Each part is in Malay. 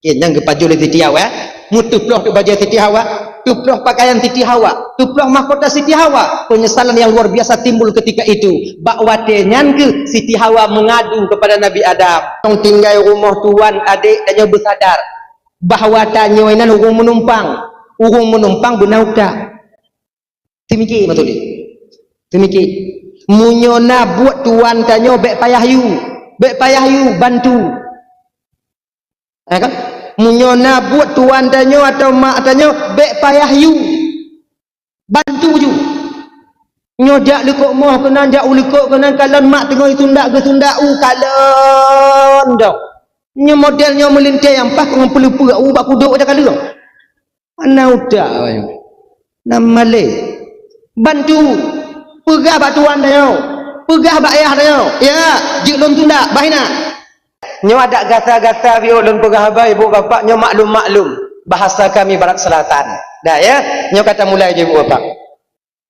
yang kepaju le Siti Hawa mutuploh tu baju Siti Hawa, tuploh pakaian Siti Hawa, tuploh mahkota Siti Hawa. Penyesalan yang luar biasa timbul ketika itu. Bakwate nyangke Siti Hawa mengadu kepada Nabi Adam, tong tinggal rumah tuan adik tanya bersadar bahawa tanya inan urung menumpang benauka. Timiki betul ni. Timiki. Munyona buat tuan tanya bek payah you bantu. Kan? Munyona buat tuan tanya atau mak tanya bek payah you bantu you. Nyojak lekok moh kena jak ulikok kena kalon mak tengah tundak ke tundak kalon dak. Nya modelnya melintai yang pas dengan pelupu bak kuduk dak kalung. Mana udah ayo. Nama le bantu pegah bak tuan tanya. Pegah bak ayah tanya. Ya, jik lon tundak bahina. Nyo ada gata-gata bio lon pegah abah ibu bapak nyo maklum bahasa kami barat selatan. Dah ya, nyo kata mulai je ibu bapak.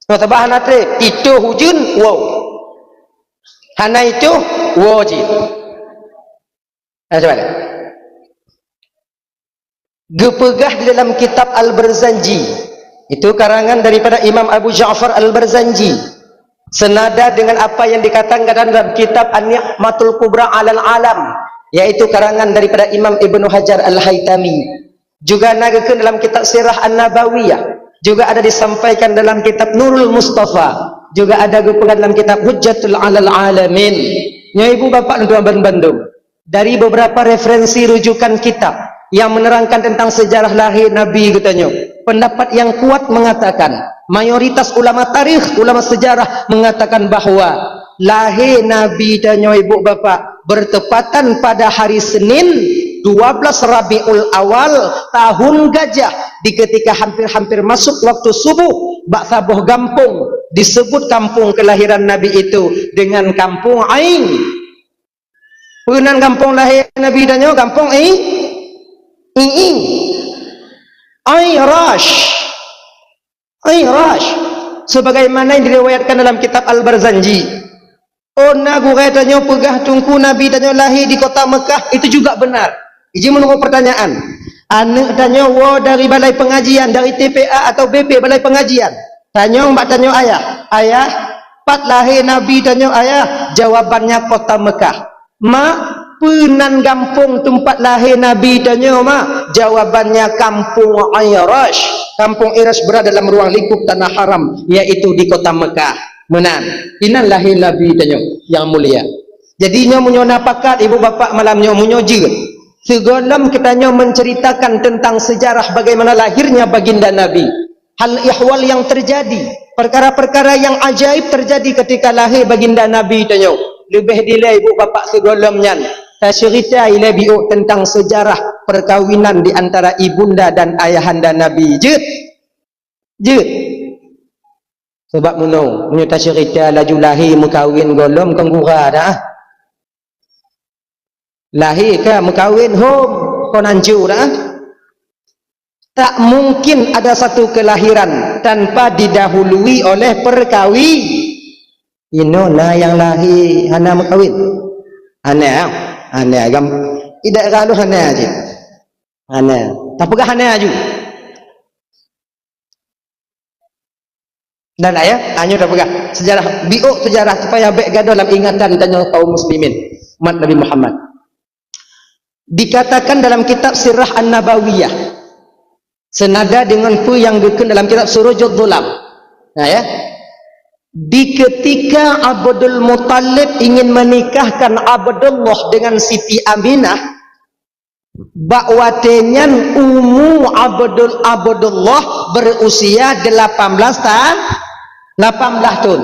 No tabahan ate itu hujun wow. Hana itu wow ji. Coba deh. Gepegah di dalam kitab Al-Barzanji. Itu karangan daripada Imam Abu Ja'far Al-Barzanji. Senada dengan apa yang dikatakan dalam kitab An-Ni'matul Kubra 'alal Alam, yaitu karangan daripada Imam Ibnu Hajar Al-Haytami. Juga nagakeun dalam kitab Sirah An-Nabawiyah. Juga ada disampaikan dalam kitab Nurul Mustafa. Juga ada gepegah dalam kitab Hujjatul 'alal Alamin. Nya ibu bapak dan tuan Bandung. Dari beberapa referensi rujukan kitab yang menerangkan tentang sejarah lahir Nabi katanya, pendapat yang kuat mengatakan, mayoritas ulama tarikh, ulama sejarah mengatakan bahawa lahir Nabi tanya ibu bapak bertepatan pada hari Senin 12 Rabiul Awal tahun Gajah, di ketika hampir-hampir masuk waktu subuh. Bak sabuh kampung disebut kampung kelahiran Nabi itu dengan kampung Ain. Penan kampung lahir Nabi tanya kampung Rash, sebagaimana yang diriwayatkan dalam kitab Al-Barzanji. Oh nagu katanya pegah tungku Nabi tanya lahir di kota Mekah, itu juga benar. Iji menunggu pertanyaan. Anak tanya dari balai pengajian, dari TPA atau BP balai pengajian. Tanya mbak tanya ayah pat lahir Nabi tanya ayah, jawabannya kota Mekah. Mak penan kampung tempat lahir Nabi tanya mak, jawabannya kampung Irash. Kampung Irash berada dalam ruang lingkup tanah haram, yaitu di kota Mekah. Menan inan lahir Nabi tanya yang mulia. Jadinya menyona pakat ibu bapak malamnya menyoji segolam kitanya menceritakan tentang sejarah bagaimana lahirnya baginda Nabi, hal ihwal yang terjadi, perkara-perkara yang ajaib terjadi ketika lahir baginda Nabi tanya. Lebih dile ibu bapak segolamnya saya cerita ila biu tentang sejarah perkawinan di antara ibunda dan ayahanda Nabi. Je sebab menung tak cerita laju lahir mekawin golom kanggura dah. Lahir ke mekawin home konanju dah. Tak mungkin ada satu kelahiran tanpa didahului oleh perkawin. Ino na yang lahir hana mekawin. Hana agam tidak kalau hana aja. Hana. Tapi ke hana aja. Dan ayah hanya dah pegang sejarah biuk sejarah supaya baik gaduh dalam ingatan tanya kaum muslimin umat Nabi Muhammad. Dikatakan dalam kitab Sirah An-Nabawiyah senada dengan pu yang dikun dalam kitab Surujul Dhulam. Nah ya. Di ketika Abdul Muttalib ingin menikahkan Abdullah dengan Siti Aminah, bakwatenyan Ummu Abdullah berusia 18 tahun.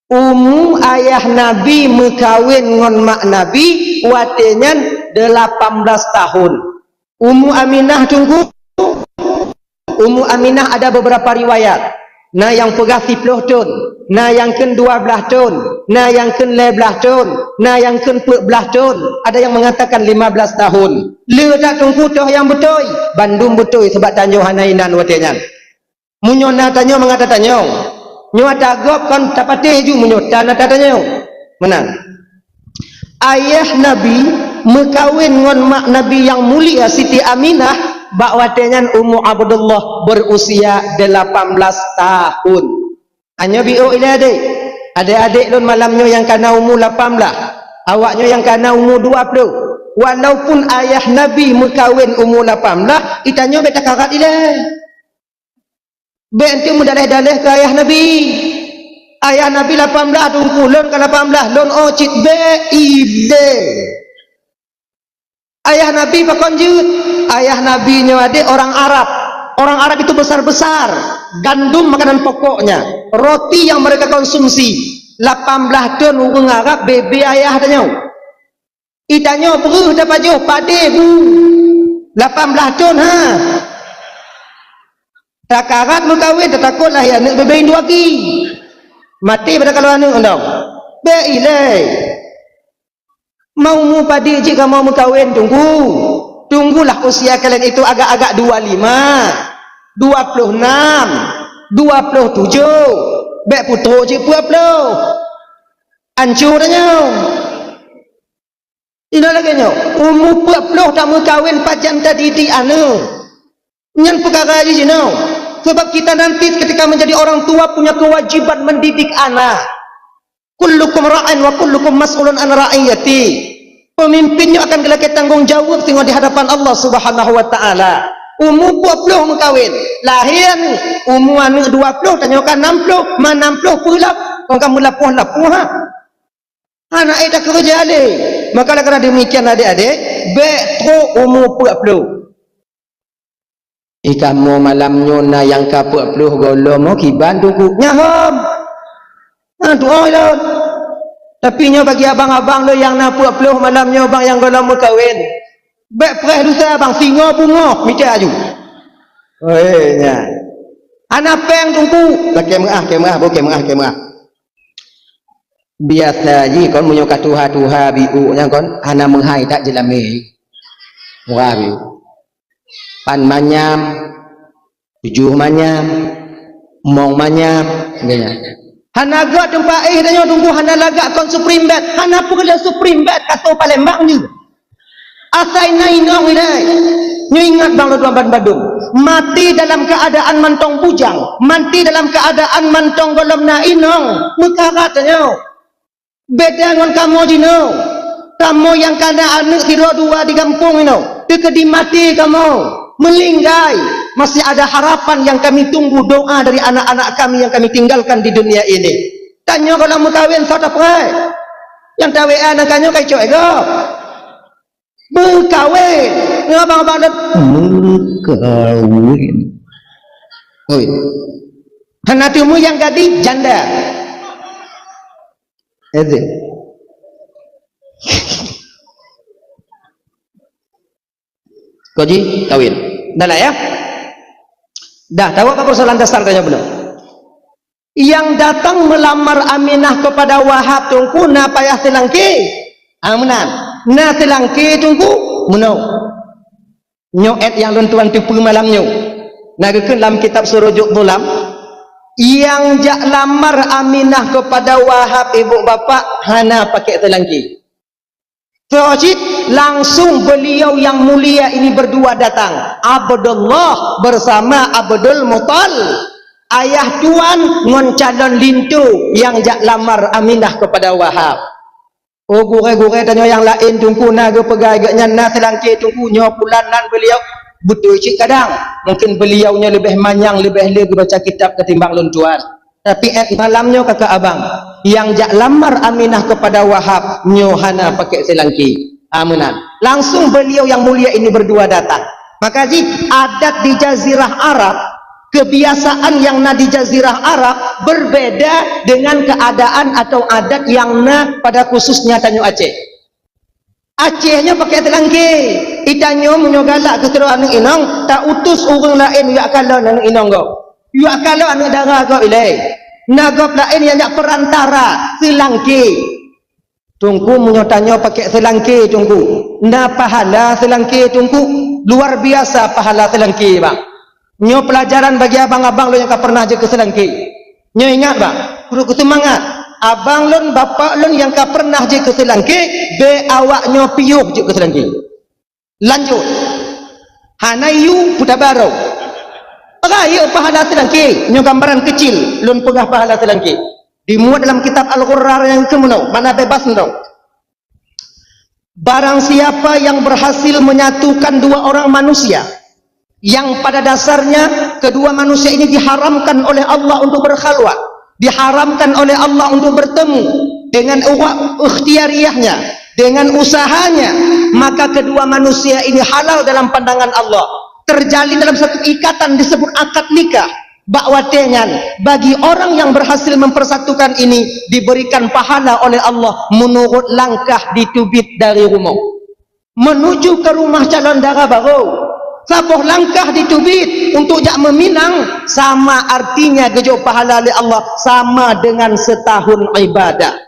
Ummu ayah Nabi mekawin ngon mak Nabi watenyan 18 tahun. Ummu Aminah tunggu. Ummu Aminah ada beberapa riwayat. Nah yang pegah 10 tahun, nah yang ken 12 tahun, nah yang ken 11 tahun, nah yang ken 14 tahun, ada yang mengatakan 15 tahun. Le tak tunggu toh yang betul. Bandung betul sebab tanjung hanainan watenya. Munyona tanyo mengata tanyo. Nyo atagop kan tapateh ju munyota na tanyo. Menang. Ayah Nabi Mekawin ngon mak Nabi yang mulia Siti Aminah, bak watengan Ummu Abdullah berusia 18 tahun. Hanya biu ila adik lon malamnya yang kana umur 18, awaknya yang kana umur 20. Walaupun ayah Nabi mekawin umur 18, itanya beta karat ila. Be ente mudaleh-daleh ke ayah Nabi. Ayah Nabi 18 tunggu lon ke 18 lon ocit be ide. Ayah Nabi pakonjut. Ayah Nabi nya ada orang Arab. Orang Arab itu besar-besar. Gandum makanan pokoknya. Roti yang mereka konsumsi. 18 tahun orang Arab bebe ayah tanya. Itanya beruh dapat jauh pade bu. 18 tahun ha. Takarat lu kawin takutlah ya nak bebe dua ki. Mati pada kalau anu undang. Be ilai. Mau mu padi jika mau kawin tunggulah usia kalian itu agak-agak 25 26 27 bek putu je 20 hancur dah ini lagi nyo umur 20 tak mau kawin pajan tadi di anu nyan perkara je no sebab kita nanti ketika menjadi orang tua punya kewajiban mendidik anak. Kullukum ra'in wa kullukum mas'ulun an ra'iyati. Pemimpinnya akan kelak tanggungjawab tengok di hadapan Allah Subhanahu wa taala. Umur 20 mengkawin, lahir umur anak 20 tanyakan 60, mana 60 pula kau kamu lapuh ha. Anak itu kerja ale. Maka kerana demikian adik-adik, betro umur 40. Ikamu malamnya na yang ka 40 golo mo kiban tunggu nyahom. Doa lah. Tapi nyo bagi abang-abang lo yang nak 40 malamnya abang yang golong berkahwin. Baik perih duta abang singa bunga mita aju. Oi nya. Ana peng tungku. Kemah bukan kemah. Biasa ji kon munyo ka tuha biu nya kon ana menghai tak jelame. Wah biu. Pan manyam. 7 manyam. Mong manyam ngenya. Hana gak tempat tanya tunggu hana lagak kon supreme bed. Hana pula supreme bed kato Palembang ni. Asai nai nong ilai. Nyo ingat bang lo tuan Badung. Mati dalam keadaan mantong bujang, mati dalam keadaan mantong golom na inong. Mekara tanya. Beda dengan kamu jino. Kamu yang kana anak tiro dua di kampung ino. Dekedi mati kamu. Melinggai. Masih ada harapan yang kami tunggu doa dari anak-anak kami yang kami tinggalkan di dunia ini. Tanya kalau mau kahwin sudah pray. Yang tahu anak kanyo kai coy go. Berkahwin. Ngabang-abang dah berkahwin. Oi. Hanatimu yang gadis janda. Eze. Koji kawin. Dah lah ya. Dah tahu apa persoalan dasar tanya belum? Yang datang melamar Aminah kepada Wahab tungku na payah selangki. Amunan. Na selangki tungku munau. Nyoet yang lentuan tipu malam nyu. Nagakeun dalam kitab Surujuk Dhulam yang jak lamar Aminah kepada Wahab ibu bapa hana pakai selangki. Terus langsung beliau yang mulia ini berdua datang. Abdullah bersama Abdul Muttal. Ayah tuan ngon calon lintu yang jak lamar Aminah kepada Wahab. Oh gure-gure tanya yang lain tunggu naga pegai agaknya na selangki tunggu nyo pulanan beliau. Betul cik kadang. Mungkin beliaunya lebih manyang lebih lagi baca kitab ketimbang luntuan. Tapi malamnya kakak abang yang jak lamar Aminah kepada Wahab nyohana pakai selangki amunan. Langsung beliau yang mulia ini berdua datang. Maka adat di Jazirah Arab, kebiasaan yang na di Jazirah Arab berbeda dengan keadaan atau adat yang na pada khususnya Tanjung Aceh. Acehnya pakai selangki. Itanyo menyogalak ke seru anak inong tak utus orang lain yak kalau anak inong go. Ya kalau anak darah kau ilai nagop lain yang nak perantara selangki tunggu menyotanya pakai selangki tunggu na pahala selangki tunggu luar biasa pahala selangki bang nyo pelajaran bagi abang-abang lo yang tak pernah je ke selangki nyo ingat bang perlu semangat abang lun bapak lun yang ka pernah je ke Selangki be awaknya piuh je ke Selangki. Lanjut hanayu putabaro raya pahala Selangki nyo gambaran kecil lun pegah pahala Selangki dimuat dalam kitab Al-Qur'an yang kemuno mana bebas dong. Barang siapa yang berhasil menyatukan dua orang manusia yang pada dasarnya kedua manusia ini diharamkan oleh Allah untuk berkhalwat, diharamkan oleh Allah untuk bertemu dengan ikhtiariyahnya, dengan usahanya, maka kedua manusia ini halal dalam pandangan Allah, terjalin dalam satu ikatan disebut akad nikah. Bakwatengan bagi orang yang berhasil mempersatukan ini diberikan pahala oleh Allah menurut langkah ditubit dari rumah menuju ke rumah calon dara baru. Sabuh langkah ditubit untuk jak meminang sama artinya gejo pahala oleh Allah sama dengan setahun ibadah.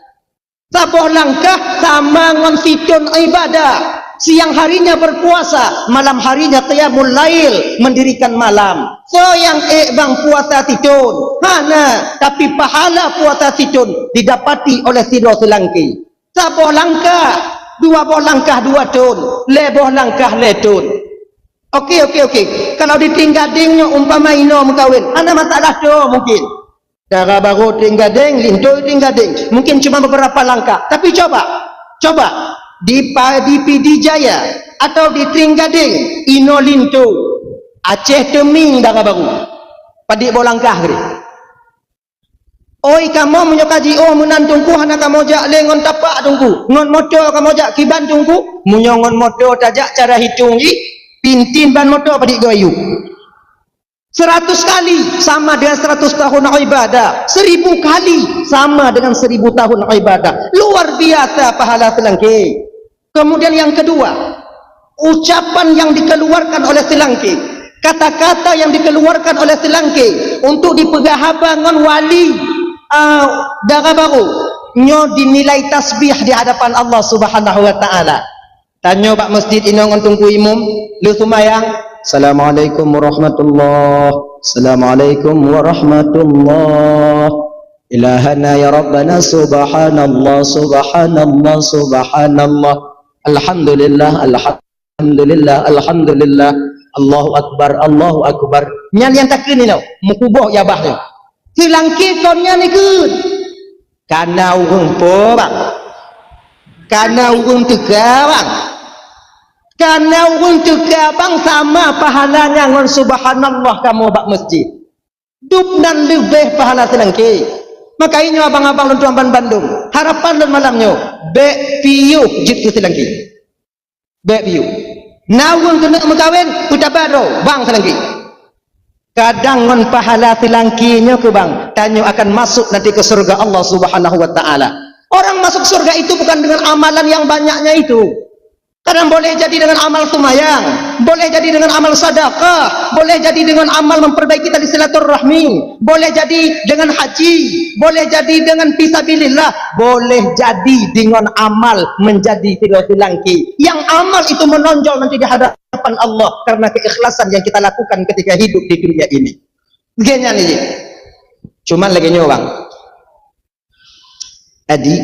Sabuh langkah sama ngon situn ibadah. Siang harinya berpuasa, malam harinya qiyamul lail, mendirikan malam. So yang bang puasa titun, hana tapi pahala puasa titun didapati oleh Sido Selangki. Sabuh langkah, dua boh langkah dua tun, leboh langkah letun. Okey. Kalau ditinggadingnya umpama ino mengkawin, ada masalah tu mungkin. Dara baru tinggading, lintu tinggading, mungkin cuma beberapa langkah. Tapi coba di PD Jaya atau di Tringgading ino lintu Aceh teming dara baru padik bolangkah gede. Oi kamu menyokaji menantungku hana kamu jak lengon tapak tungku ngon motor kamu jak kiban tungku munyongon motor tajak cara hitung ji pintin ban motor padik goyu 100 kali sama dengan 100 tahun ibadah, 1000 kali sama dengan 1000 tahun ibadah. Luar biasa pahala Selangki. Kemudian yang kedua, ucapan yang dikeluarkan oleh Selangki, kata-kata yang dikeluarkan oleh Selangki untuk dipegahabangan wali dara baru nyo dinilai tasbih di hadapan Allah Subhanahu wa taala. Tanyo bak masjid ino ngontung ku imam lu sumayang, Assalamualaikum warahmatullahi, Assalamualaikum warahmatullahi, ilahana ya rabbana subhanallah subhanallah subhanallah, alhamdulillah alhamdulillah alhamdulillah, Allahu akbar nyan yang takkin ni mukuboh ya bahnya Selangki konnya ni kun kana urung po bang, kana urung tega bang, kana urung tega bang sama pahalanya ngon subhanallah kamu bak masjid dup dan lebih pahala Selangki. Maka ini abang-abang luntuan Bandung harapan dan malamnya be piu jitu Selangki be piu nawung kena mengkawin utabaro bang Selangki. Kadang ngon pahala Selangki nya ke bang tanyo akan masuk nanti ke surga Allah Subhanahu wa taala. Orang masuk surga itu bukan dengan amalan yang banyaknya itu. Kadang boleh jadi dengan amal sumayang, boleh jadi dengan amal sedekah, boleh jadi dengan amal memperbaiki tali silaturahmi, boleh jadi dengan haji, boleh jadi dengan fisabilillah, boleh jadi dengan amal menjadi Sido Selangki. Yang amal itu menonjol nanti di hadapan Allah karena keikhlasan yang kita lakukan ketika hidup di dunia ini. Begini nih. Cuman lagi nyawang. Adi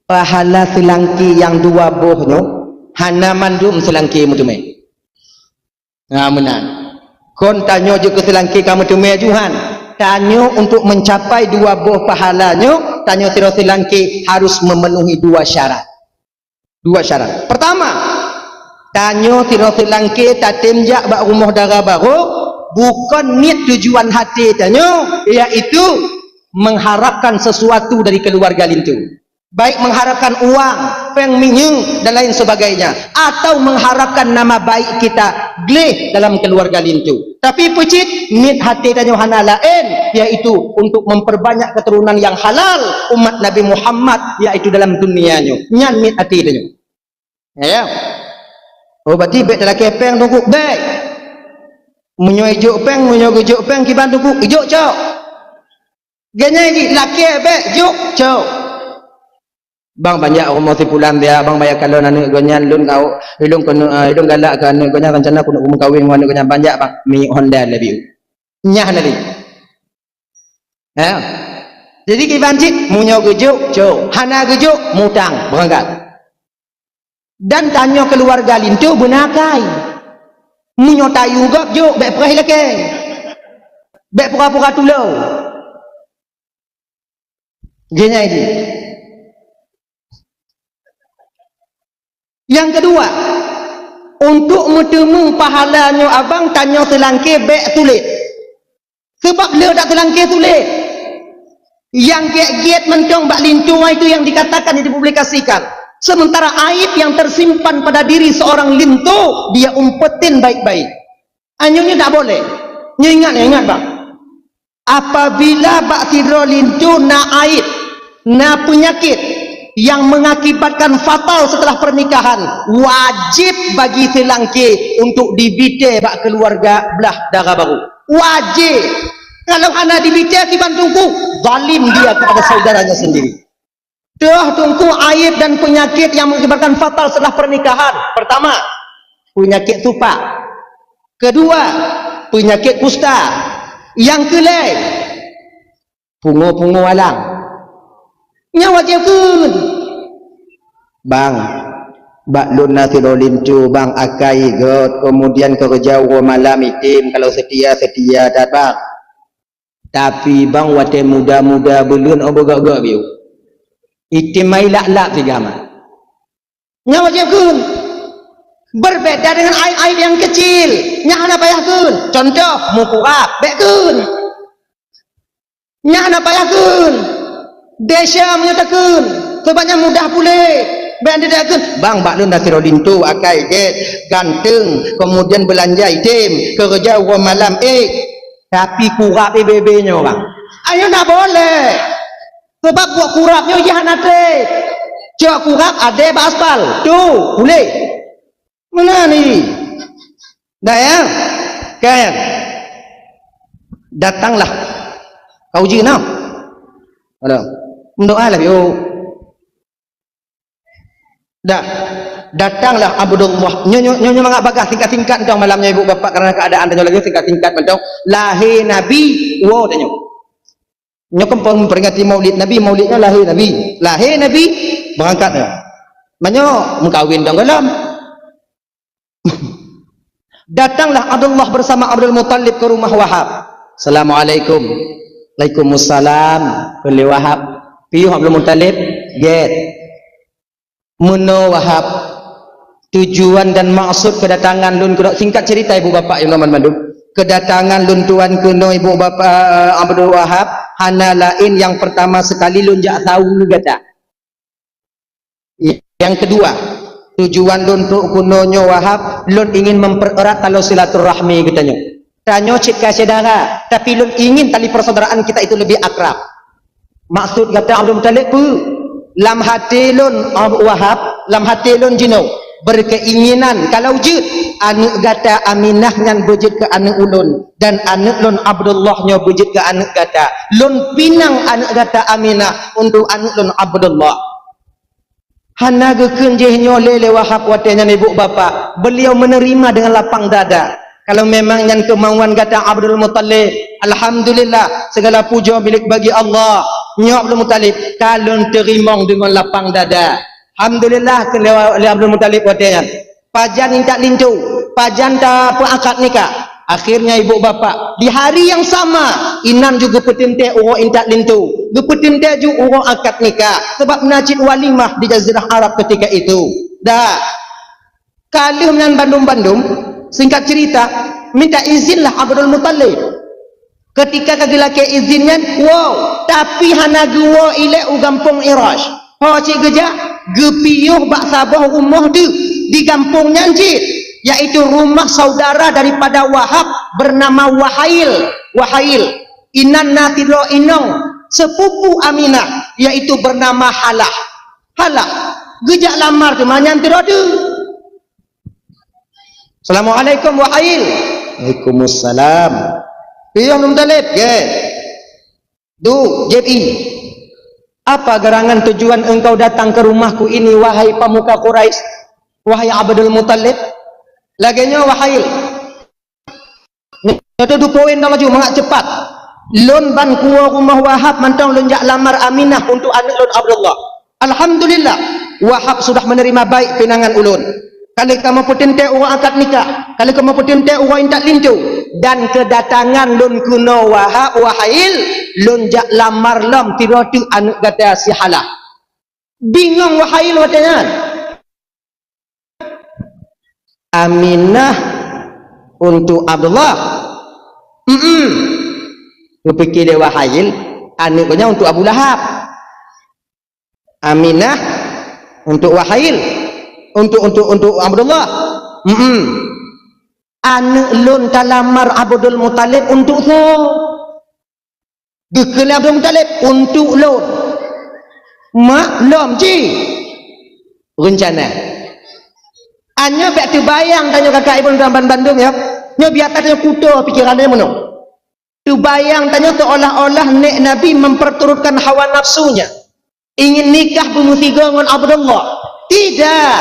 pahala Selangki yang dua bohnya hana mandum Selangki mutume ngamenan kon tanyo je ke Selangki kamu tume juhan tanyo untuk mencapai dua buah pahalanya tanyo Sido Selangki harus memenuhi dua syarat. Pertama, tanyo Sido Selangki tatemjak bak rumah dara baru bukan niat tujuan hati tanyo iaitu mengharapkan sesuatu dari keluarga lintu, baik mengharapkan uang, peng minyung dan lain sebagainya, atau mengharapkan nama baik kita gleh dalam keluarga lintu. Tapi pecit niat hati dan yohana lain, yaitu untuk memperbanyak keturunan yang halal umat Nabi Muhammad, yaitu dalam dunianya. Nyan niat hati dan ya. Oh berarti baik dalam kepeng tunggu baik. Menyoijuk peng kiban tunggu ijuk cok. Ganya lagi laki baik juk cok. Bang banyak orang mesti pulang dia bang bayar kalau anak gonyan lun kau hidung galak kan gonyan rencana aku nak rumah kahwin anak gonyan banyak bang mi Honda lebih nyah nanti Jadi kibancik munyo gejuk, cok. Hana gejuk, mutang, berangkat. Dan tanya keluarga lintu benakai. Munyo tayu gap juk, bek perah leke. Bek pura-pura tulau. Gini ini. Yang kedua, untuk bertemu pahalanya abang tanya telangkir bek tulis. Sebab dia tak telangkir tulis. Yang giat-giat mentong bak lintua itu yang dikatakan, yang dipublikasikan. Sementara aib yang tersimpan pada diri seorang lintu, dia umpetin baik-baik. Anyunya tak boleh. Ingat bang. Apabila bak tidro lintu na aib, na penyakit yang mengakibatkan fatal setelah pernikahan, wajib bagi selangki untuk dibite bak keluarga belah darah baru. Wajib. Kalau anak dibite di Bandungku, zalim dia kepada saudaranya sendiri. Dah tunggu aib dan penyakit yang mengakibatkan fatal setelah pernikahan. Pertama, penyakit tupak. Kedua, penyakit kusta. Yang kelai, pungu-pungu alang. Nyawa jepun. Bang, bak luna tirolin tu bang akai got, kemudian kerja malam itim kalau setia dat bang. Tapi bang wate muda-muda belun obogak-gak biu. Itim mai lak-lak tiga mah. Nyawa jepun. Berbeda dengan aib-aib yang kecil. Nyahana payahkeun. Contoh mukurap, bekkeun. Nyahana payahkeun. Desya menyatakeun. Sebabnya mudah pulih. Bang baklun dah tirolin tu akai get ganteng, kemudian belanja item, kerja malam tapi kurap bebe-nya orang. Ayo tak boleh. Sebab buat kurapnya jangan ada. Cak kurap ada aspal. Tu boleh. Mana ni? Dah ya? Kan? Datanglah. Kau uji nak? Ada. Mendoa lah yo. Dah. Datanglah Abdullah. Nyonya mangak bagah tingkat-tingkat dong malamnya ibu bapak karena keadaan tanya lagi tingkat-tingkat mentong. Lahir Nabi, wo tanya. Nyokong memperingati Maulid Nabi, Maulidnya lahir Nabi. Lahir Nabi berangkatnya. Banyak mengkawin dong dalam. Datanglah Abdullah bersama Abdul Muttalib ke rumah Wahab. Assalamualaikum. Waalaikumsalam. Kuli Wahab. Piuh Abdul Muttalib. Get. Muno Wahab. Tujuan dan maksud kedatangan lun kuda. Singkat cerita ibu bapak yang nama mandu. Kedatangan lun tuan kuno ibu bapak Abdul Wahab. Hana lain yang pertama sekali lun jak tahu kata. Yang kedua. Tujuan lun untuk kunonya Wahab, lun ingin mempererat tali silaturahmi katanya. Tanya cik kasih darah, tapi lun ingin tali persaudaraan kita itu lebih akrab. Maksud kata Abdul Muttalib pu, lam hati lun Wahab, lam hati lun jino berkeinginan kalau jut anak kata Aminah ngan bujit ke anak ulun dan anak lun Abdullahnya bujit ke anak kata. Lun pinang anak kata Aminah untuk anak lun Abdullah. Hana gekeun jehnya lele Wahab watenya ibu bapa. Beliau menerima dengan lapang dada. Kalau memang yang kemauan kata Abdul Muttalib, alhamdulillah segala puja milik bagi Allah. Nya Abdul Muttalib kalon terima dengan lapang dada. Alhamdulillah ke Abdul Muttalib watenya. Pajan intak lintu, pajan ta akad nikah. Akhirnya ibu bapa di hari yang sama inan juga petente orang intak lintu. Gepetente juga orang akad nikah sebab najib walimah di Jazirah Arab ketika itu. Dah. Kali dengan Bandung-Bandung, singkat cerita, minta izinlah Abdul Muttalib. Ketika kagilake izinnya, wow, tapi hana gua ile u gampung Irash. Ho cik geja, gepiyuh bak sabah rumah di kampung Nyanjir. Yaitu rumah saudara daripada Wahab bernama Wahail inan natidro inong sepupu Aminah yaitu bernama Halah gejak lamar tu manyan tirodu. Assalamualaikum Wahail. Waalaikumsalam. Piyo Abdul Muttalib ge du JI apa gerangan tujuan engkau datang ke rumahku ini wahai pemuka Quraisy, wahai Abdul Muttalib? Laginya Wahail. Itu 2 poin dah maju mangak cepat. lon ban kuwa rumah Wahab mantong lon jak lamar Aminah untuk anak lon Abdullah. Alhamdulillah Wahab sudah menerima baik pinangan ulun. Kalau kamu potente orang akad nikah, kalau kamu potente orang tak lintu, dan kedatangan lon kuno Wahab Wahail lon jak lamar lam tiratu anak kata si Halah. Bingung Wahail watanya. Aminah untuk Abdullah. Kepikir dia Wahail anaknya untuk Abu Lahab. Aminah untuk Wahail. Untuk Abdullah. Anak lon talamar Abdul Muttalib untuk tu. Gekele Abdul Muttalib untuk lon. Maklum ji. Rencana. Anya biar terbayang tanya kakak ibu dalam Bandung ya. Nya biar tanya kuda pikirannya mana. Terbayang tanya seolah-olah nek Nabi memperturutkan hawa nafsunya. Ingin nikah bermutiga dengan Abdullah. Tidak.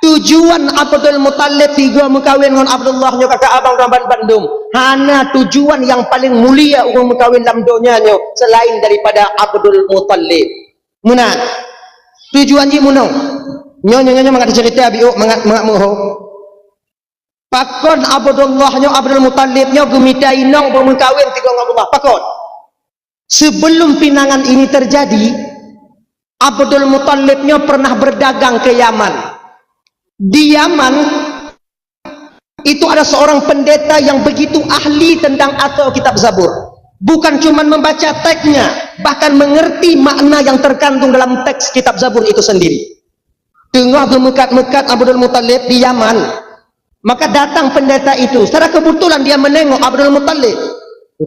Tujuan Abdul Muttalib tiga mengkawin dengan Abdullah nya kakak abang dalam Bandung. Hana tujuan yang paling mulia orang mengkawin dalam dunia nya selain daripada Abdul Muttalib. Muna. Tujuan ji munong. Nyonya mengat cerita biu mengat moho. Pakon Abdullah nya Abdul Muttalib nya gemita inong bermengkawin tiga dengan Abdullah. Pakon. Sebelum pinangan ini terjadi, Abdul Muttalib nya pernah berdagang ke Yaman. Di Yaman itu ada seorang pendeta yang begitu ahli tentang atau kitab Zabur. Bukan cuma membaca teksnya, bahkan mengerti makna yang terkandung dalam teks kitab Zabur itu sendiri. Tengah gemekat-mekat Abdul Muttalib di Yaman, maka datang pendeta itu. Secara kebetulan dia menengok Abdul Muttalib.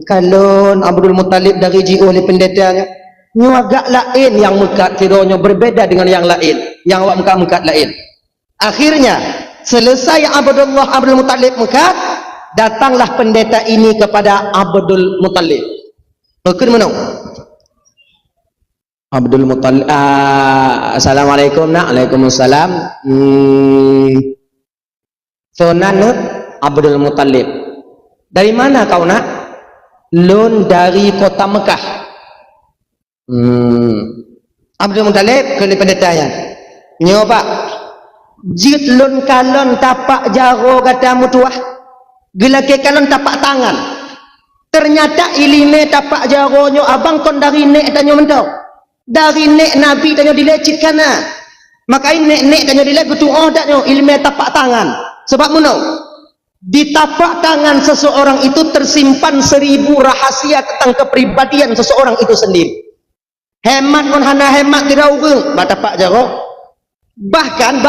Kalau Abdul Muttalib dari jiu oleh pendetanya, nyu agak lain yang mekat kiranya berbeda dengan yang lain, yang awak mekat lain. Akhirnya selesai Abdul Muttalib mekat, datanglah pendeta ini kepada Abdul Muttalib. Mungkin mana? Abdul Muttalib. Assalamualaikum nak. Waalaikumsalam. So nanut Abdul Muttalib. Dari mana kau nak? Lon dari kota Mekah. Abdul Muttalib ke pendetanya. Nyoba. Jit lon kalon tapak jaro kata mutuah. Gelake kalon tapak tangan. Ternyata ilime tapak jaronyo abang kon dari nek tanyo mentau. Dari nek Nabi tanyo dilecit kana. Maka nek tanyo dilecit oh taknyo ilime tapak tangan. Sebab muno di tapak tangan seseorang itu tersimpan 1000 rahasia tentang kepribadian seseorang itu sendiri. Hemat kon hana hemat tidak urung ba tapak jaro. Bahkan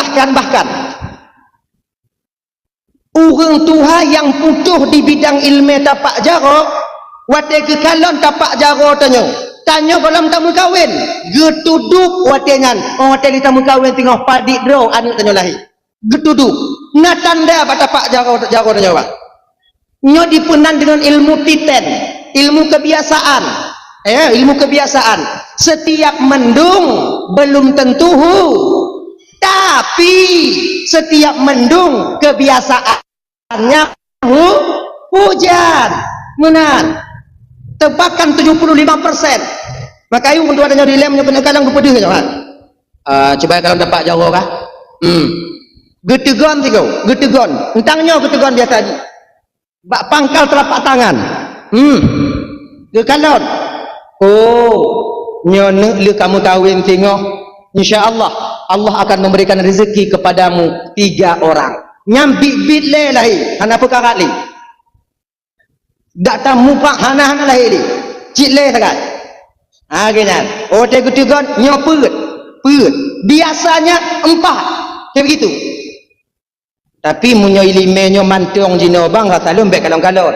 orang tua yang putuh di bidang ilmu tapak jaro wate ke kalon tapak jaro tanya belum tamu kawin getuduk wate ngan wate di tamu kawin tengah padik draw anak tanya lahir getuduk na tanda tapak jaro tanya bang nyo dipenan dengan ilmu titen ilmu kebiasaan ilmu kebiasaan setiap mendung belum tentu tapi setiap mendung kebiasaannya hujan menan tebakan 75%. Maka ayu untuk adanya dilem nya kena kalang berpedih kan. Coba kalau dapat jauh kah? Getegon tigo, getegon. Entangnya getegon biasa tadi. Bak pangkal telapak tangan. Gekalon. Oh, nyono lu kamu kawin tengok. InsyaAllah Allah akan memberikan rezeki kepadamu 3 orang. Nyambik-bit le lahi. Hana perkara li. Tak tahu mupak hana-hana lahi li. Cik le sangat. Gini. Oh, tegur-tegur nyoput. Biasanya 4. Macam begitu. Tapi munyo ilime nyo mantung jino bang rasa lembek kalon-kalon.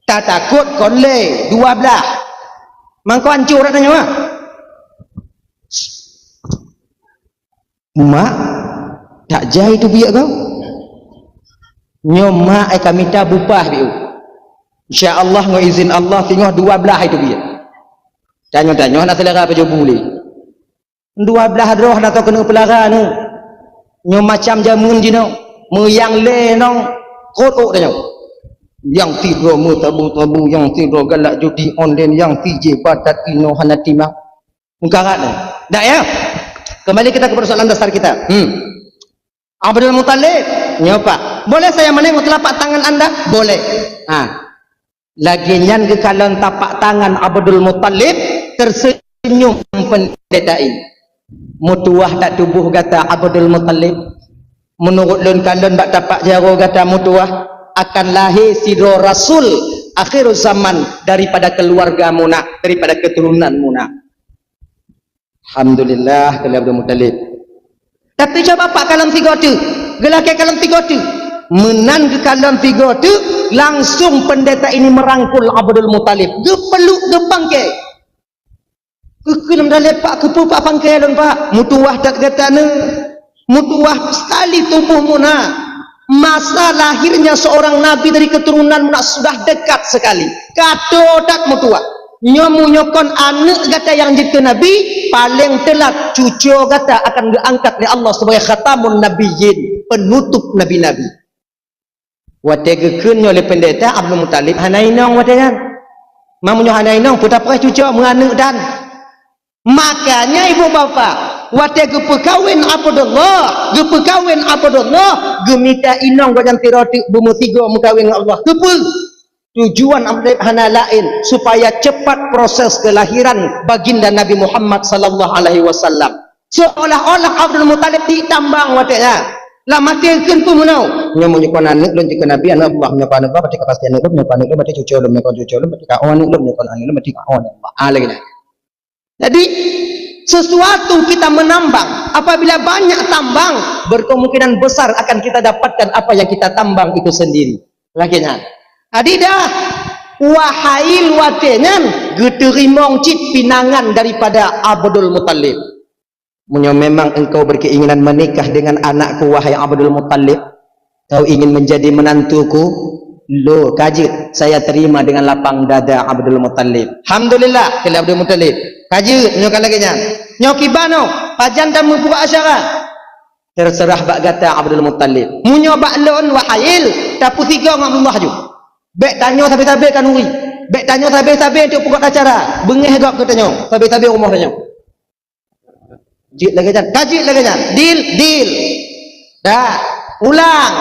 Tak takut kon le 12. Mangko hancur katanya mah. Mak tak jai tu biak kau nyoma ai kami tak bupah biu insyaallah ngo izin Allah tengok 12 itu biak tanya-tanya nak selera apa jo boleh 12 roh nak kena pelara nu nyo macam jamun jino meyang le nong kot tanya yang tiga mutabu-tabu, yang tiga galak judi online, yang tiga badat ino hanatimah. Mungkarat ni. Dah ya? Kembali kita ke persoalan dasar kita. Abdul Muttalib, nyopa. Boleh saya menengok telapak tangan anda? Boleh. Lagi nyan ke kalon tapak tangan Abdul Muttalib tersenyum pendeta ini. Mutuah tak tubuh kata Abdul Muttalib. Menurut lun kalon bak tapak jaro kata mutuah akan lahir sidro Rasul akhir zaman daripada keluarga muna, daripada keturunan muna. Alhamdulillah kalau Abdul Muttalib. Tapi coba pak kalam tiga tu, gelak kalam tiga tu, menan ke kalam tiga tu, langsung pendeta ini merangkul Abdul Muttalib. Ge peluk ge bangkai. Kekelam dah lepak ke pak bangkai lon pak. Mutuah tak kata ne. Mutuah sekali tubuh muna. Masa lahirnya seorang nabi dari keturunan muna sudah dekat sekali. Kado tak mutuah. Nyomu nyokon anak kata yang jadi nabi paling telat cucu kata akan diangkat oleh Allah sebagai khatamun nabiyyin, penutup nabi-nabi. Wategekeun oleh pendeta Abdul Muttalib hanainong wategan. Mamunyo hanainong putar perah cucu menganak dan. Makanya ibu bapa watege pekawin Abdullah, ge pekawin Abdullah, ge minta inong gojan tiroti bumu tiga mengkawin Allah. Kepul tujuan Abdul hana lain supaya cepat proses kelahiran baginda Nabi Muhammad sallallahu alaihi wasallam. Seolah-olah Abdul Muttalib ditambang watenya. Lah mati keun pumunau. Nyomo nyekon anak lun jika Nabi anak Allah nyapa anak berarti kepastian anak nyapa anak berarti cucu lum nyekon cucu lum berarti kaon anak lum nyekon anak lum berarti kaon Allah. Lagi dah. Jadi sesuatu kita menambang, apabila banyak tambang berkemungkinan besar akan kita dapatkan apa yang kita tambang itu sendiri. Lakinya adidah wahail watengan geterimong cip pinangan daripada Abdul Muttalib. Munyo memang engkau berkeinginan menikah dengan anakku wahai Abdul Muttalib, kau ingin menjadi menantuku, lo kajit saya terima dengan lapang dada Abdul Muttalib. Alhamdulillah kalau Abdul Muttalib kajit nyokan lagi nya nyoki bano pajan dan membuka asyara terserah bak kata Abdul Muttalib. Munyo bak lon wahail tapi tiga dengan Allah ju. Bek tanyo tabe-tabe kan uri. Bek tanyo tabe-tabe untuk buka acara. Bengih gak katanya. Tabe-tabe rumah tanya. Jit lagi jan. Kajit lagi jan. Deal. Dah. Ulang.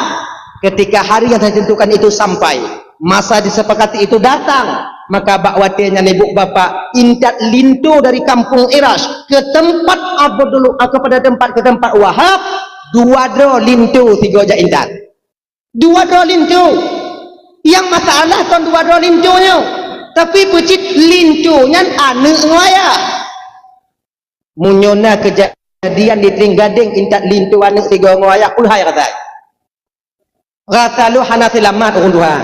Ketika hari yang ditentukan itu sampai, masa disepakati itu datang, maka bak watenya ibu bapa intat lintu dari kampung Irash ke tempat Abdul kepada ke tempat Wahab, dua dro lintu tiga ja intat. Dua dro lintu. Yang masalah tuan dua dro lintunya. Tapi pecit lintunya anak ngaya. Munyona kejadian di Tringgading intat lintu anak tiga ngaya ulhai kata. Rata lu hana selamat urun Tuhan.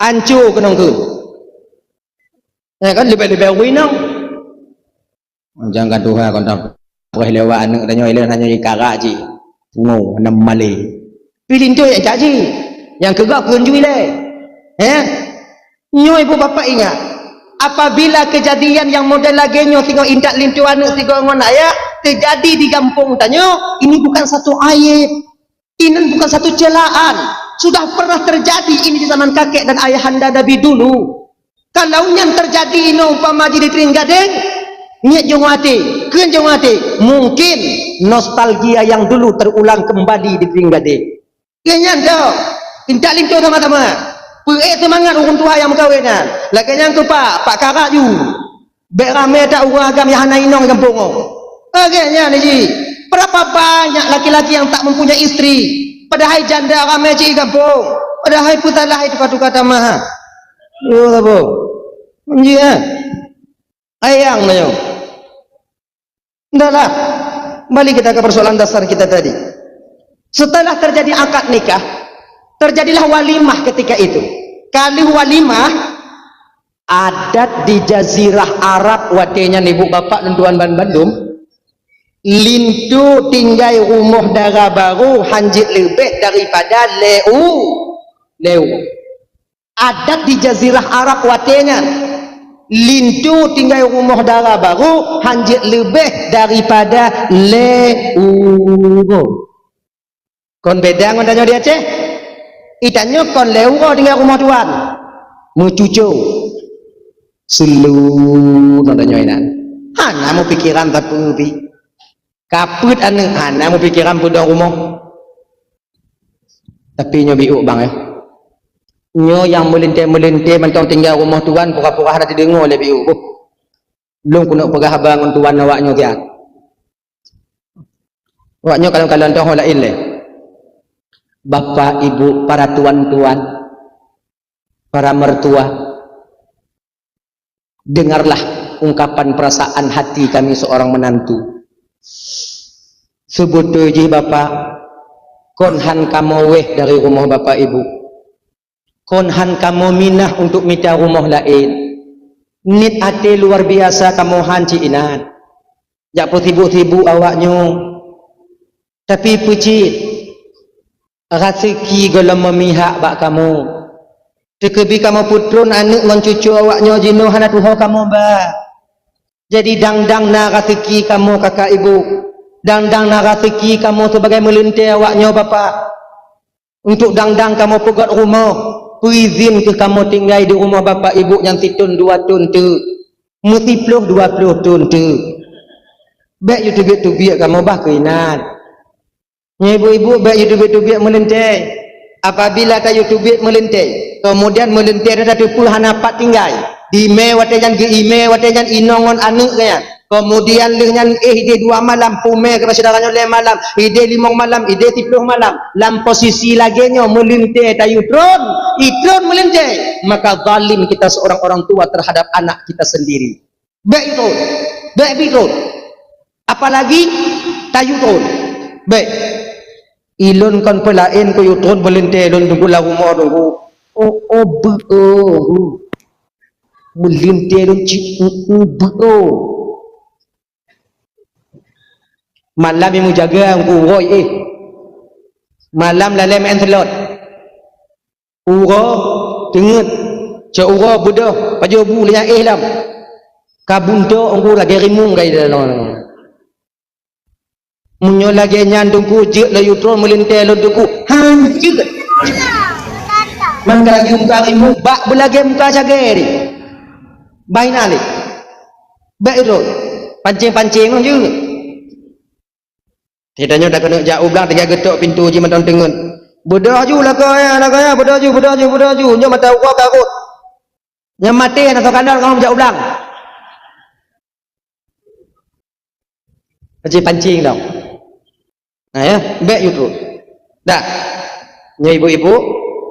Ancu kenong tu. Kan lebih-lebih winong. Jangan Tuhan kon tak boleh lewat anak tanya ilan hanya ikara ji. Ngo nam male. Pilin tu ya jaji. Yang kegak kunjui le. Nyo ibu bapa ingat. Apabila kejadian yang model lagi nyo tengok indak lintu anak tengok ngon ayah terjadi di kampung tanyo, ini bukan satu aib. Ini bukan satu celaan. Sudah pernah terjadi ini di zaman kakek dan ayahanda Nabi dulu. Kalau yang terjadi ini umpama di Tringgading, niat jongwati, keun jongwati, mungkin nostalgia yang dulu terulang kembali di Tringgading. Kenya dah, intak lintu sama-sama. Semangat orang tua yang berkahwinan. Lagi yang ke Pak Karak you. Bek ramai tak orang agam yang hana inong kampung. Agaknya ni ji. Berapa banyak laki-laki yang tak mempunyai isteri. Padahal janda ramai cik kampung. Padahal putalah itu kata-kata tamah. Yo apa? Menji ayang mayo. Ndahlah. Balik kita ke persoalan dasar kita tadi. Setelah terjadi akad nikah, terjadilah walimah ketika itu. Kali walimah adat di Jazirah Arab watenya ibu bapak dan tuan Bandung. Lintu tinggal rumah darah baru hanjit lebih daripada leu. Adat di Jazirah Arab watenya lintu tinggal rumah darah baru hanjit lebih daripada leu. Kon beda ngon tanya dia Aceh? Itanya kon lewa tinggal rumah tuan. Mencucu. Selu nadanya inan. Hana mau pikiran tapi kaput anu hana mau pikiran pudang rumah. Tapi nyo biuk bang ya. Nyo yang melintir mentong tinggal rumah tuan pura-pura ada didengar oleh biuk. Belum kena pegah bangun tuan awaknya dia. Awaknya kalau-kalau entah lain le. Bapak, ibu, para tuan-tuan, para mertua, dengarlah ungkapan perasaan hati kami seorang menantu. Sebetulnya bapak, konhan kamu weh dari rumah bapak ibu. Konhan kamu minah untuk minta rumah lain. Nit hati luar biasa kamu hanci inan. Jak tibu-tibu awaknya. Tapi puji rezeki golong memihak bak kamu. Tekebi kamu putrun anak mencucu awaknya jenuh anak tuho kamu ba. Jadi dang-dang na rezeki kamu kakak ibu. Dang-dang na rezeki kamu sebagai melintir awaknya bapak. Untuk dang-dang kamu pegat rumah. Izin ke kamu tinggal di rumah bapak ibu yang titun 2 tun tu. Mesti 20 tun tu. Baik you tubiak kamu bah keinan. Ibu-ibu baik you tubiak melintir. Apabila ta you tubiak melintir, kemudian melintir ada puluhan apa tinggal. Di me watejan ke ime watejan inongon anak kaya. Kemudian dengan ide 2 malam pume ke saudaranya 5 malam, ide 5 malam, ide 10 malam. Dalam posisi laginya melintir tayu tron, itron melintir. Maka zalim kita seorang orang tua terhadap anak kita sendiri. Baik itu. Apalagi tayu tron. Baik. Ilon kan pelain ko yutron melintir ilon tunggu la rumah tunggu. Melintir malam yang jaga uroi malam lalai main selot uro tengut ce uro budoh paju bu liang lam kabunto ungku lagi rimung kai dalam munyo lagi nyandungku je la yutro melintir loduku hancur man lagi muka rimung bak belagi muka jageri bainali baik itu pancing-pancing juga. Tidaknya dah kena jauh belang 3 getok pintu je mentang tengun. Bodoh ju lah kaya, bodoh ju. Nyo mata uak aku. Nya mati atau kandal kamu jauh belang. Pancing dong. Nah ya, baik you tu. Dah. Nya ibu-ibu,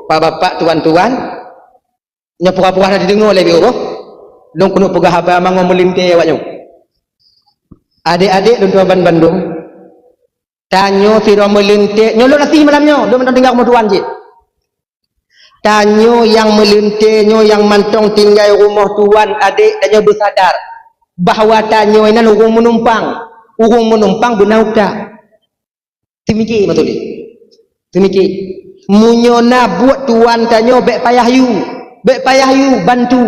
pak bapak, tuan-tuan, nya pura-pura dah didengar oleh biu. Long kena pegah abang mango melintir awaknya. Adik-adik dan tuan Bandung. Tanyo tiro melintir nyolo nanti malamnya do mentong tinggal rumah tuan je. Tanyo yang melintir nyo yang mantong tinggal rumah tuan adik tanyo bersadar bahawa tanyo ini urung menumpang benau tak. Timiki betul ni. Timiki munyona buat tuan tanyo bek payah you bantu.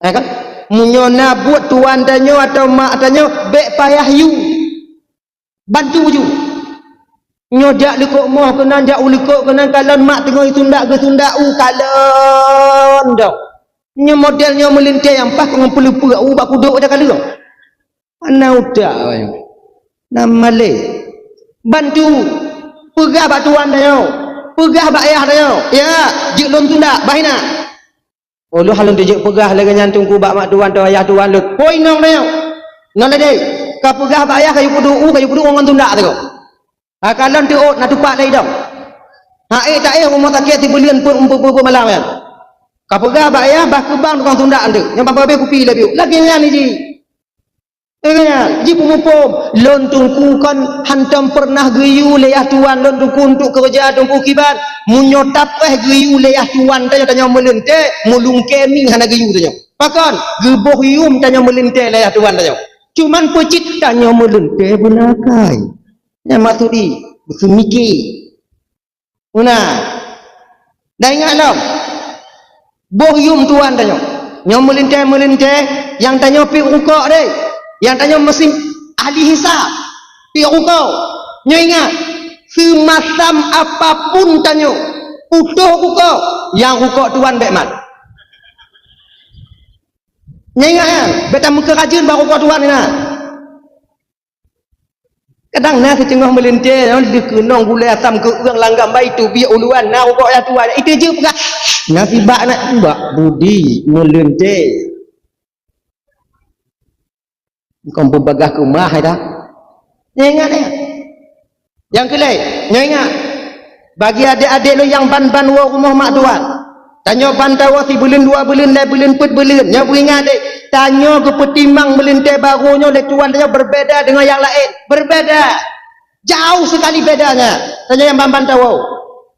Kan? Munyona buat tuan tanyo atau mak tanyo bek payah you bantu ju nyodak lekok moh kena jak ulikok kena kalon mak tengok tundak ke tundak kalon dah nyo modelnya melintir yang pas ngumpul-ngumpul bak kuduk dah kala mana udah nama le bantu pegah bak tuan dah pegah bak ayah dah ya jek lon tundak bahina lu halun dijek pegah lagi nyantungku bak mak tuan tu ayah tuan lu koi nong dah nang le kapugah bayah kayu kudu orang tunda tu. Akalan tu nak tupak lagi dah. Tak rumah tak tibulian pun malam kan. Kapugah bayah bah kebang tukang tunda tu. Yang apa-apa kopi lagi. Lagi ni ji. Ji pumupum lontungku kan hantam pernah geyu leyah tuan lontungku untuk kerja tungku kibat. Munyotap geyu leyah tuan tanya melintir mulung keming hana geyu tanya. Pakan geboh yum tanya melintir leyah tuan tanya. Cuman pecit tanya melintir benakai. Yang maturi bersemiki. Dah ingat tak? Bohyum tuan tanya. Yang melintir yang tanya pi rukuk deh. Yang tanya mesin ahli hisab. Pi rukuk. Nyo ingat semasam apapun tanya utuh kukok yang kukok tuan bekmat nyingat kan beta muka rajin baru kukok tuan ni nak kadang nak secengah melintir dikenong gulai asam ke urang langgam baik tu biar uluan nak kukok yang tuan itu je pegak nasibak nak mbak budi melintir kau berbagah ke rumah dah nyingat ni yang kelai nyingat bagi adik-adik lu yang ban-ban wa rumah mak tuan tanya bantawa si bulan 2 bulan 3 bulan 4 bulan nya beringat dek tanya ke petimang melintai barunya le tuan tanya berbeza dengan yang lain berbeza jauh sekali bedanya tanya yang ban-ban tahu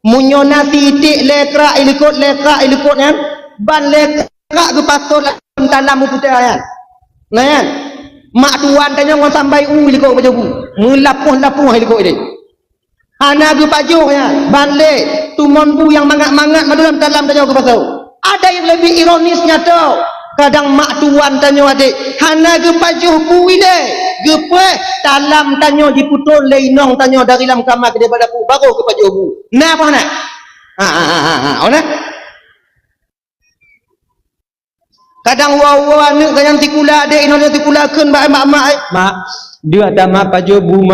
munyo nasi itik lekrak ilikut kan ban lekrak ke pasal dalam putih kan nah kan mak tuan tanya ngon sampai ilikut macam bu melapuh-lapuh ilikut ini anak ke pajuhnya balik tumon bu yang mangat-mangat dalam tanya ke pasal ada yang lebih ironisnya tau kadang mak tuan tanya adik anak ke pajuh bu ini gepeh dalam tanya diputul leinong tanya dari dalam kamar ke daripada bu baru ke pajuh bu nah apa nak ona kadang wawa anak yang tikula adik ino tikulakeun mak dia ada ma pajobu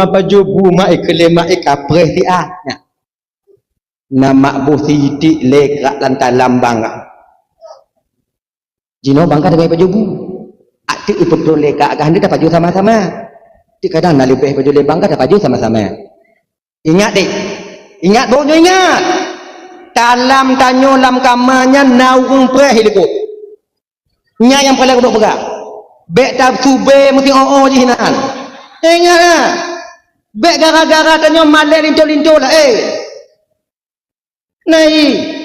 ma ikle ma ikapre ti ah nama bu sidik lekrak lantai lambang jino bangka dengan pajobu atik iputro lekak agak hendak paju sama-sama ti kadang nak lebih paju lebang ka paju sama-sama ingat dik ingat bonyo ingat dalam tanyo lam kamanya naung preh hidup nya yang paling duk pegang bek tab sube mesti je hinaan ingat lah bek gara-gara tanya malai lintul-lintul lah nai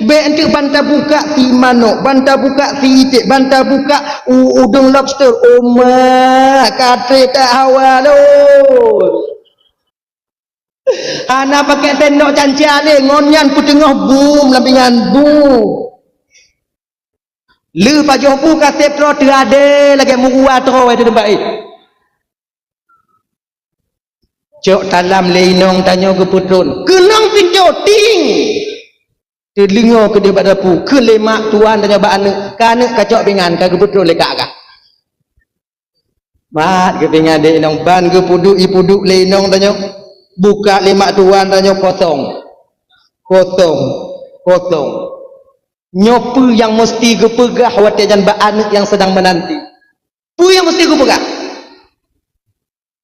bek nanti bantah buka si manok bantah buka si itik bantah buka udung lobster kate tak hawa lo anak pakai tendok canciale ngonyan putengah boom lampingan boom lu pajuh pu kasih tro terade lagi murua tro itu tempat cok dalam leinong tanya ke putrun kenang pintu ting telinga ke dia pada pu ke lemak tuan tanya ba anak kana kacok pingan ka ke putrun lekak ka mat ke pingan de inong ban ke puduk leinong tanya buka lemak tuan tanya kosong nyopu yang mesti ke pegah watian ba anak yang sedang menanti pu yang mesti ke pegah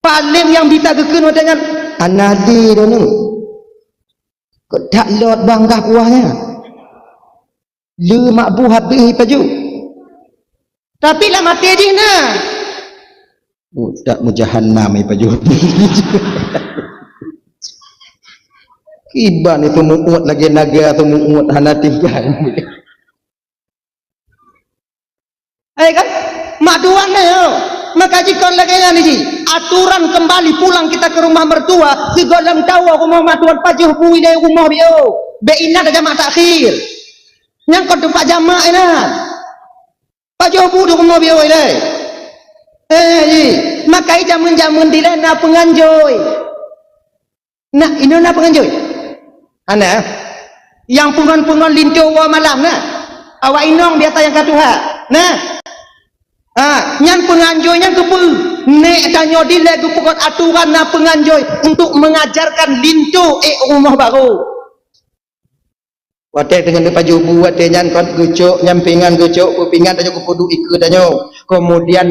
paling yang bisa kekun dengan anadi dulu kok tak lot bangkah kuahnya lu mak bu habis paju tapi lah mati aja nah budak mujahannam paju kiban itu muut lagi naga atau muut hana tinggal kan mak tuan yo maka jika lagi ni aturan kembali pulang kita ke rumah mertua segolam tahu rumah matuan pajuh bui dari rumah bio beina ada jamak takhir yang kau tempat jamak ina pajuh bui di rumah bio ini maka jamun dilena penganjoy nah ini na penganjoy ana yang pungan lintu wa malam nah awak inong biasa yang katuha nah nyan penganjoynya kepu nek tanya dile ke pokok aturan na penganjoy untuk mengajarkan lintu rumah baru wate dengan paju bu wate nyan kon gecok nyampingan gecok kupingan tanya kudu ikut tanya kemudian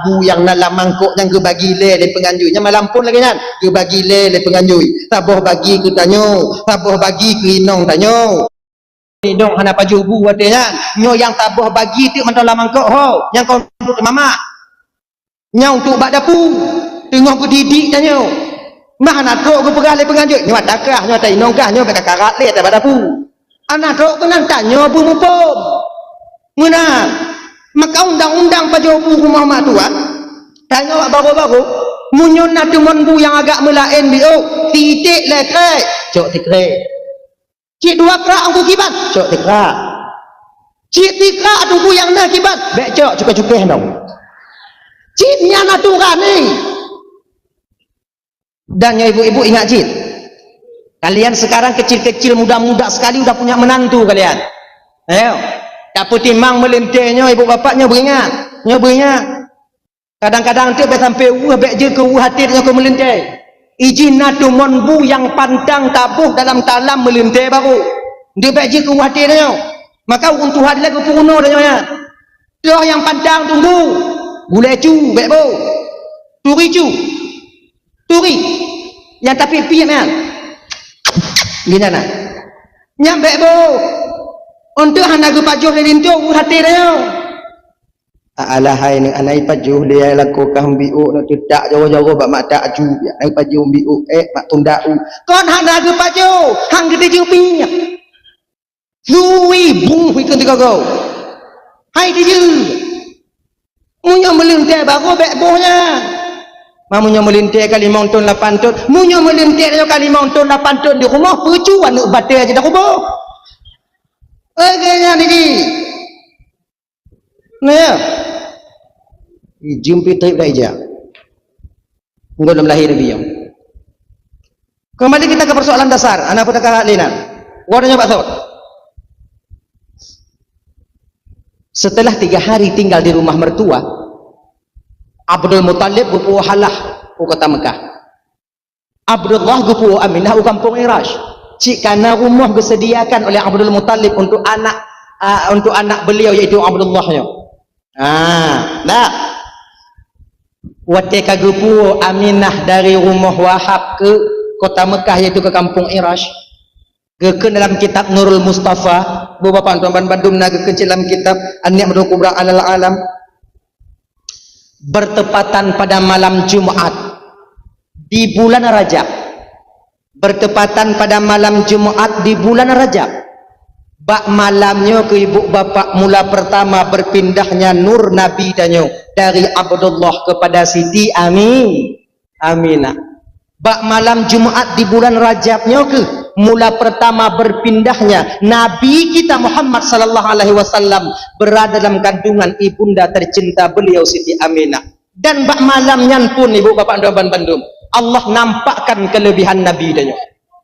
bu yang dalam mangkok yang ke bagi le de penganjoynya malam pun lagi nyan ke bagi le penganjoy saboh bagi ke tanya saboh bagi ke inong tanya dong hana paju bu watenya nyo yang tabuh bagi tu mentol mangkok ho yang kau untuk mama nyau untuk bak dapu tengok ke didik tanya mah nak tok ke pegah le penganjut nyo takah nyo tai nongkah nyo kakak karat le tak bak dapu anak tok kenan tanya bu mupom menang maka undang-undang paju bu rumah mak tua tanya wak baru-baru munyon na temon bu yang agak melain bio titik lekrek cok tikrek cik dua kerak aku kibat cok tikrak cik tikrak tunggu yang nak kibat bek cok cukai-cukai dong cik nyana turan ni dan ya ibu-ibu ingat cik Kalian sekarang kecil-kecil, muda-muda sekali udah punya menantu kalian. Ayo, tak putimang melintihnya ibu bapaknya beringat. Kadang-kadang tiap sampai bek je ke hatinya ke melintih. Ijinatu monbu yang pandang tabuh dalam talam melintih baru. Dia bek je ke hatinya. Maka untuk hari lagi puno dah. Dia yang pandang tunggu. Gulai cu bek bo. Turi. Yang tapi piye man. Gina nak. Nyambe bo. Untuk hanagu pajuh lintu hati dia. Alahai ni anai pajuh dia laku kambiu nak tidak jauh-jauh bak mak tak ju. Anai pajuh biu mak tundau. Kon hanagu pajuh, hang gede jupi. Lui bung hui ketika kau. Hai dia. Munyo melintir baru bek bohnya. Mamunya melintir kali mountain 8 ton. Munyo melintir kali mountain 8 ton di rumah percuan nak batai aja dah kubur. Agaknya ni. Nah. Jumpi trip dah ija. Enggak dalam lahir dia. Kembali kita ke persoalan dasar. Anak pun tak linan. Warnanya Pak Thor. Setelah 3 hari tinggal di rumah mertua, Abdul Muttalib gupu halah ke kota Mekah. Abdullah gupu Aminah ke kampung Irash. Cik karena rumah disediakan oleh Abdul Muttalib untuk anak beliau yaitu Abdullahnya. Dah. Watika gupu Aminah dari rumah Wahab ke kota Mekah yaitu ke kampung Irash. Geken dalam kitab Nurul Mustafa, beberapa tuan Bandung naga kecil dalam kitab An-Ni'matul Kubra Alal Alam. Bertepatan pada malam Jumat di bulan Rajab. Bertepatan pada malam Jumat di bulan Rajab. Bak malamnya ke ibu bapa mula pertama berpindahnya nur Nabi danyo dari Abdullah kepada Siti Aminah. Bak malam Jumat di bulan Rajabnya ke mula pertama berpindahnya Nabi kita Muhammad sallallahu alaihi wasallam berada dalam kandungan ibunda tercinta beliau Siti Aminah. Dan bak malamnya pun ibu bapa dan bandung Allah nampakkan kelebihan Nabi danyo.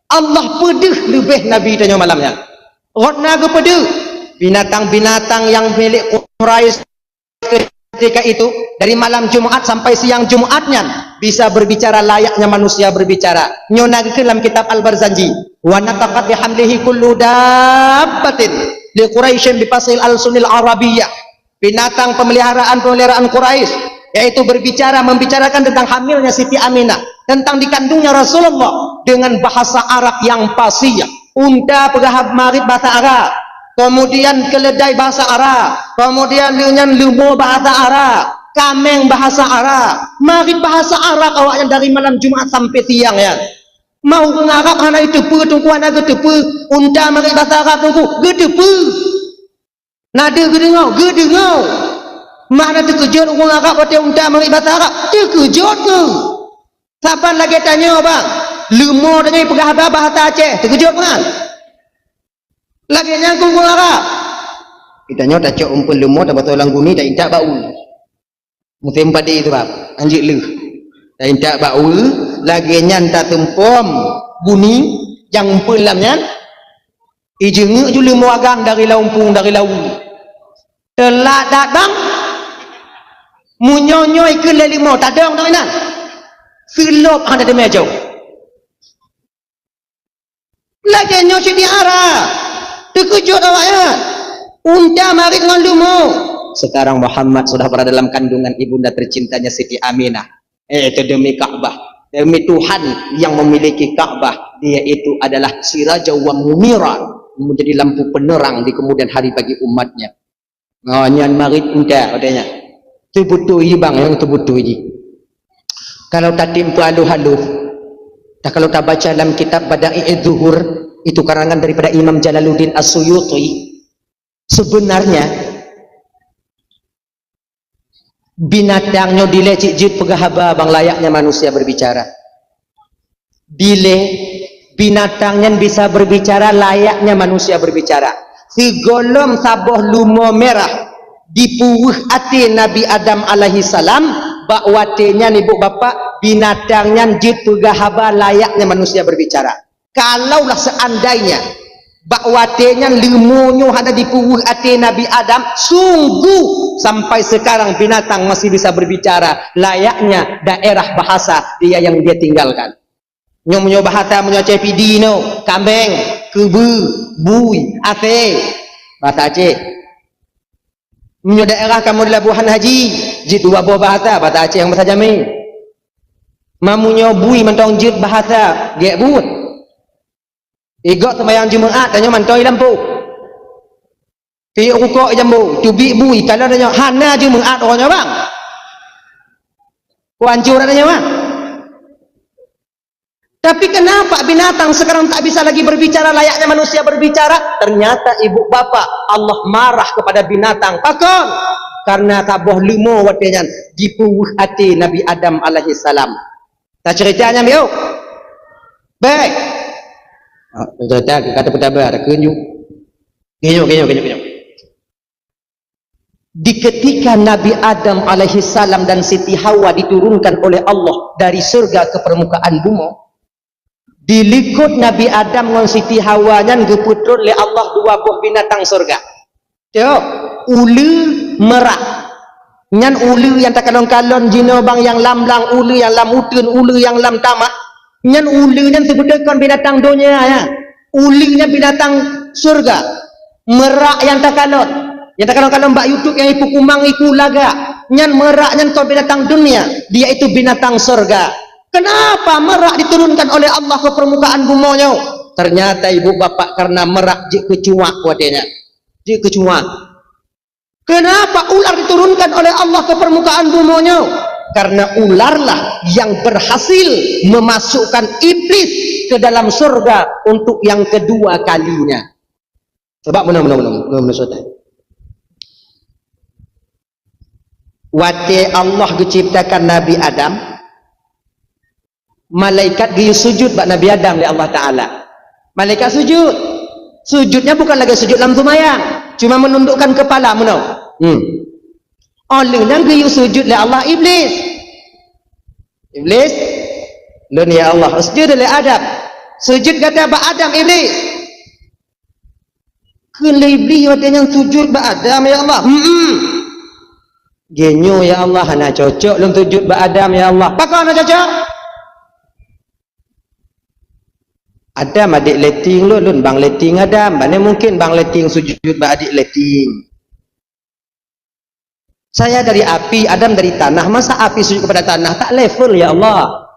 Allah pedih lebih Nabi danyo malamnya. Rotna kepada binatang-binatang yang milik Quraisy ketika itu dari malam Jumat sampai siang Jumatnya bisa berbicara layaknya manusia berbicara. Nyonag dalam kitab Al-Barzanji wa nataqat bihamlihi kullu dabbatin li Quraisyin bi fasil al-sunil arabiyyah. Binatang pemeliharaan Quraisy yaitu membicarakan tentang hamilnya Siti Aminah, tentang dikandungnya Rasulullah dengan bahasa Arab yang fasih. Unta pegahab marit bahasa Arab, kemudian keledai bahasa Arab, kemudian lenyan lumo bahasa Arab, kameng bahasa Arab, marit bahasa Arab awaknya dari malam Jumat sampai siang ya. Mau ke Arab hana itu tungkuan aga tepu, unta marit bahasa Arab tungku, gedepu. Nada gedengau. Mana terkejut orang Arab pada unta marit bahasa Arab? Terkejut ke? Siapa lagi tanya bang? Lumo dengan pegah bahasa Aceh terkejut kan? Lagi nyangkung orang Arab. Kita nyata cok umpul lumo tak betul lang guni tak intak bau. Musim padi itu bab anjik leh. Tak intak bau lagi nyanta tempom guni yang umpul lamnya. Ijeng ju lumo agang dari laumpung dari lau. Telah datang munyonyoy ke lelimo tak ada orang nak. Filop ada di meja. Lagi nyosik di arah terkejut awaknya unta mari dengan lumo. Sekarang Muhammad sudah berada dalam kandungan ibunda tercintanya Siti Aminah. Itu demi Ka'bah, demi Tuhan yang memiliki Ka'bah. Dia itu adalah siraja wa munira, menjadi lampu penerang di kemudian hari bagi umatnya. Nyan marit unta katanya terbutuh bang yang terbutuh ini. Kalau tak timpu halu-halu, kalau tak baca dalam kitab Bada'i' Zuhur, itu karangan daripada Imam Jalaluddin As-Suyuti, sebenarnya binatangnya dilecik jid pegahaba bang layaknya manusia berbicara. Binatangnya bisa berbicara layaknya manusia berbicara. Si golom saboh lumo merah dipuwuh ati Nabi Adam alaihi salam bakwatenya ibu bapak binatangnya jid pegahaba layaknya manusia berbicara. Kalaulah seandainya bakwatenya lemonyo ada di puguh hati Nabi Adam, sungguh sampai sekarang binatang masih bisa berbicara, layaknya daerah bahasa dia yang dia tinggalkan. Nyo bahasa menyo cepidino, kambeng, kebu, bui, ate, bahasa Aceh. Menyo daerah kamu di Labuhan Haji, jit dua buah bahasa Aceh yang bahasa Jamil. Mamunyo bui mentong jit bahasa gek but. Igok sembahyang Jumaat tanya mantoi lampu. Pi rukuk jambu, cubi bui kalau tanya hana Jumaat orangnya bang. Ku hancur adanya bang. Tapi kenapa binatang sekarang tak bisa lagi berbicara layaknya manusia berbicara? Ternyata ibu bapak Allah marah kepada binatang. Pakon karena taboh limo watenya di puguh hati Nabi Adam alaihi salam. Tak ceritanya biu. Baik. Cerita kata petabar kenyu. Kenyu. Di ketika Nabi Adam alaihi salam dan Siti Hawa diturunkan oleh Allah dari surga ke permukaan bumi, dilikut Nabi Adam dengan Siti Hawa nyan geputrun oleh Allah dua buah binatang surga. Tengok, ulu merak. Nyan ulu yang tak kalon-kalon jino bang yang lam-lang, ulu yang lam utun, ulu yang lam tamak. Nyan ulu nyan sebudakan binatang dunia ya. Ulinya binatang surga. Merak yang tak kalon. Yang tak kalon-kalon mbak YouTube yang ipu kumang iku laga. Nyan merak nyan kau binatang dunia. Dia itu binatang surga. Kenapa merak diturunkan oleh Allah ke permukaan bumi? Ternyata ibu bapak karena merak jik kecuak wadenya. Jik kecuak. Kenapa ular diturunkan oleh Allah ke permukaan bumi? Karena ularlah yang berhasil memasukkan iblis ke dalam surga untuk yang kedua kalinya. Sebab mana waktu Allah menciptakan Nabi Adam, malaikat dia sujud bak Nabi Adam oleh Allah Ta'ala. Malaikat sujud. Sujudnya bukan lagi sujud dalam tumayang, cuma menundukkan kepala menau. Olehnya dia sujud oleh Allah iblis. Iblis, lun ya Allah, sujud oleh Adam. Sujud kata bak Adam iblis. Kena iblis yang sujud bak Adam ya Allah. Genyo ya Allah, hana cocok lun sujud bak Adam ya Allah. Pakau hana cocok? Adam adik leting lun bang leting Adam. Mana mungkin bang leting sujud bak adik leting. Saya dari api, Adam dari tanah. Masa api sujud kepada tanah? Tak level ya Allah.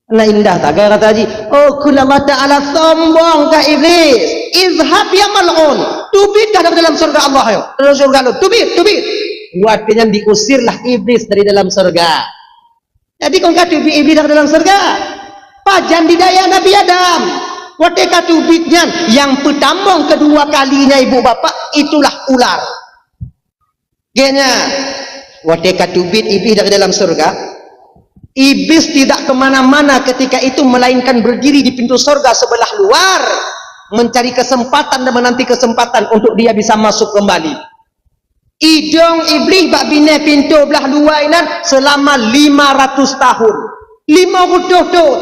Nah indah tak kata Haji. Oh kula Allah Ta'ala sombong ke iblis. Izhab ya mal'un. Tubit dah dalam surga Allah yo. Dalam surga lu. Tubit. Artinya diusirlah iblis dari dalam surga. Jadi kau kata tubit iblis dari dalam surga. Pajan didaya Nabi Adam. Waktu kata tubitnya yang pertama kedua kalinya ibu bapak itulah ular. Genya, waktu katubit iblis dari dalam surga, iblis tidak kemana-mana ketika itu melainkan berdiri di pintu surga sebelah luar, mencari kesempatan dan menanti kesempatan untuk dia bisa masuk kembali. Idong iblis bak bina pintu belah luar ini selama 500 tahun. 500 tahun,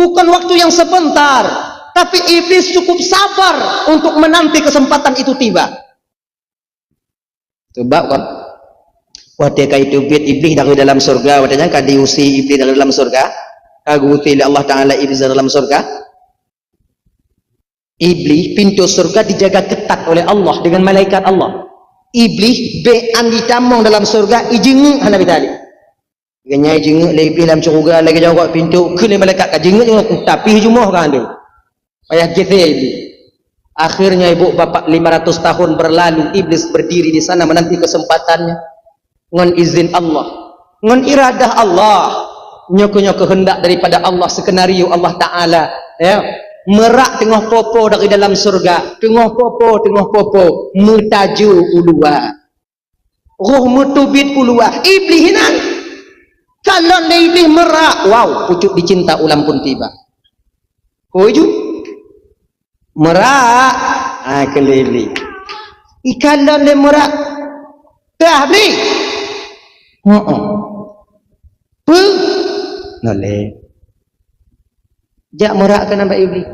bukan waktu yang sebentar, tapi iblis cukup sabar untuk menanti kesempatan itu tiba. Sebab kan waktu itu iblis dari dalam surga, waktunya kan diusi iblis dari dalam surga, kaguti oleh Allah Ta'ala iblis dari dalam surga. Iblis pintu surga dijaga ketat oleh Allah dengan malaikat Allah. Iblis be'an ditamong dalam surga ijenguk hana bitali. Ganya ijenguk le iblis dalam surga lagi jaga pintu ke malaikat kajenguk tapi jumuh kan tu. Payah kita iblis. Akhirnya ibu bapak 500 tahun berlalu, iblis berdiri di sana menanti kesempatannya dengan izin Allah, dengan iradah Allah, nyokonya kehendak daripada Allah, skenario Allah Ta'ala ya. Merak tengah popo dari dalam surga, tengah popo metaju ulua roh mutubit ulua iblis hinan kalau iblis merak, wow pucuk dicinta ulam pun tiba koju merak kelili ikan dan dia merak dah beli noleh Jak merak ke nampak iblis.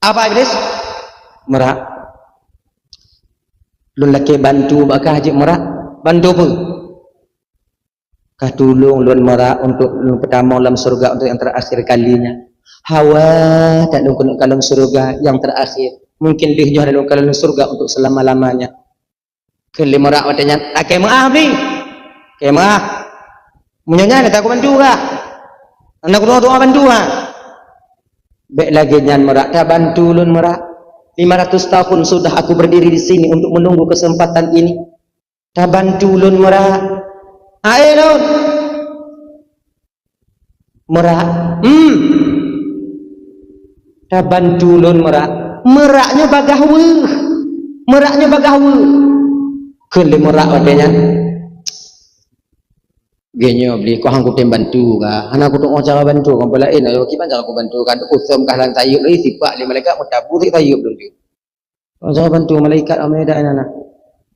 Apa iblis? Merak. Lu laki bantu bakah je merak. Bantu apa? Kah tolong lun merak untuk lun pertama dalam surga untuk yang terakhir kalinya. Hawa tak lu kena dalam surga yang terakhir. Mungkin dia dalam dalam surga untuk selama-lamanya. Kelima merak watanya. Akai maaf ni. Akai maaf. Munyonya nak aku bantu kah? Anak doa bantu kah? Baik lagi nyan merak. Dah bantu lun merak. 500 tahun sudah aku berdiri di sini untuk menunggu kesempatan ini. Dah bantu lun merak. Ayo lun. Merak. Dah bantu lun merak. Meraknya bagahwe. Meraknya bagahwe. Kelima merak wadanya. Genyo beli kau hangku tem bantu kah? Anak aku tu orang cara bantu kau pelain. Ayo kita cara aku bantu kan? Usum kah lang tayyub ni sifat ni malaikat mutabu si tayyub dulu. Orang cara bantu malaikat ameda anak.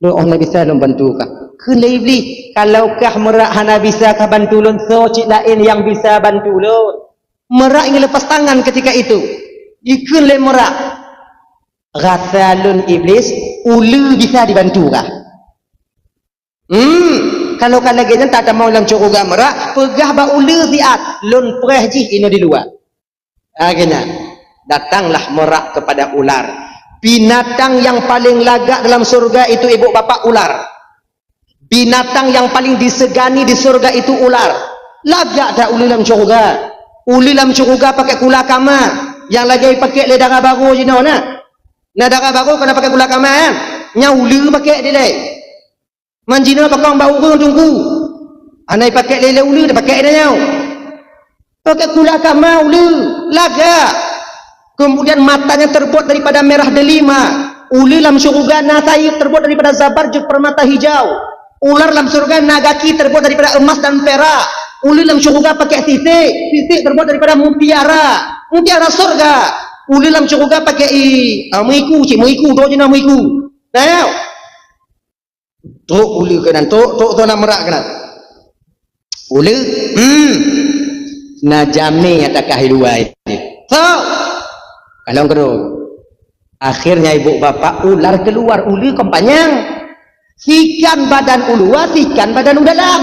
Do orang bisa lom bantu kah? Kelai beli. Kalau kah merak hana bisa kah bantu lon so cik lain yang bisa bantu lon. Merak ingin lepas tangan ketika itu. Ikelai merak. Rasa lon iblis ulu bisa dibantu kah? Kalau kan lagi tak ada mau dalam syurga merak, pegah ba ulu ziat, lun pereh ji ini di luar. Akhirnya datanglah merak kepada ular. Binatang yang paling lagak dalam surga itu ibu bapa ular. Binatang yang paling disegani di surga itu ular. Lagak dah ulu dalam syurga. Ulu dalam syurga pakai kula kama. Yang lagi pakai ledara baru je nak. Ledara baru kena pakai kula kama kan? Nya ulu pakai dia deh. Manjina pakai bau urang tunggu. Anai pakai lele ulu dah pakai dah nyau. Pakai kula kama ulu. Lagak. Kemudian matanya terbuat daripada merah delima. Ulu dalam syurga nasai terbuat daripada zabarjud permata hijau. Ular dalam surga nagaki terbuat daripada emas dan perak. Ulu dalam syurga pakai sisik. Sisik terbuat daripada mutiara. Mutiara surga. Ulu dalam syurga pakai muiku. Cik muiku. Dua jenis muiku. Tahu? Tok ulu kanan. Tok nak merak kanan. Ulu. Najami atakah hiduai. So. Kalau kedua. Akhirnya ibu bapa ular keluar. Ulu kempanyang. Sikan badan uluwa, sikan badan dalam.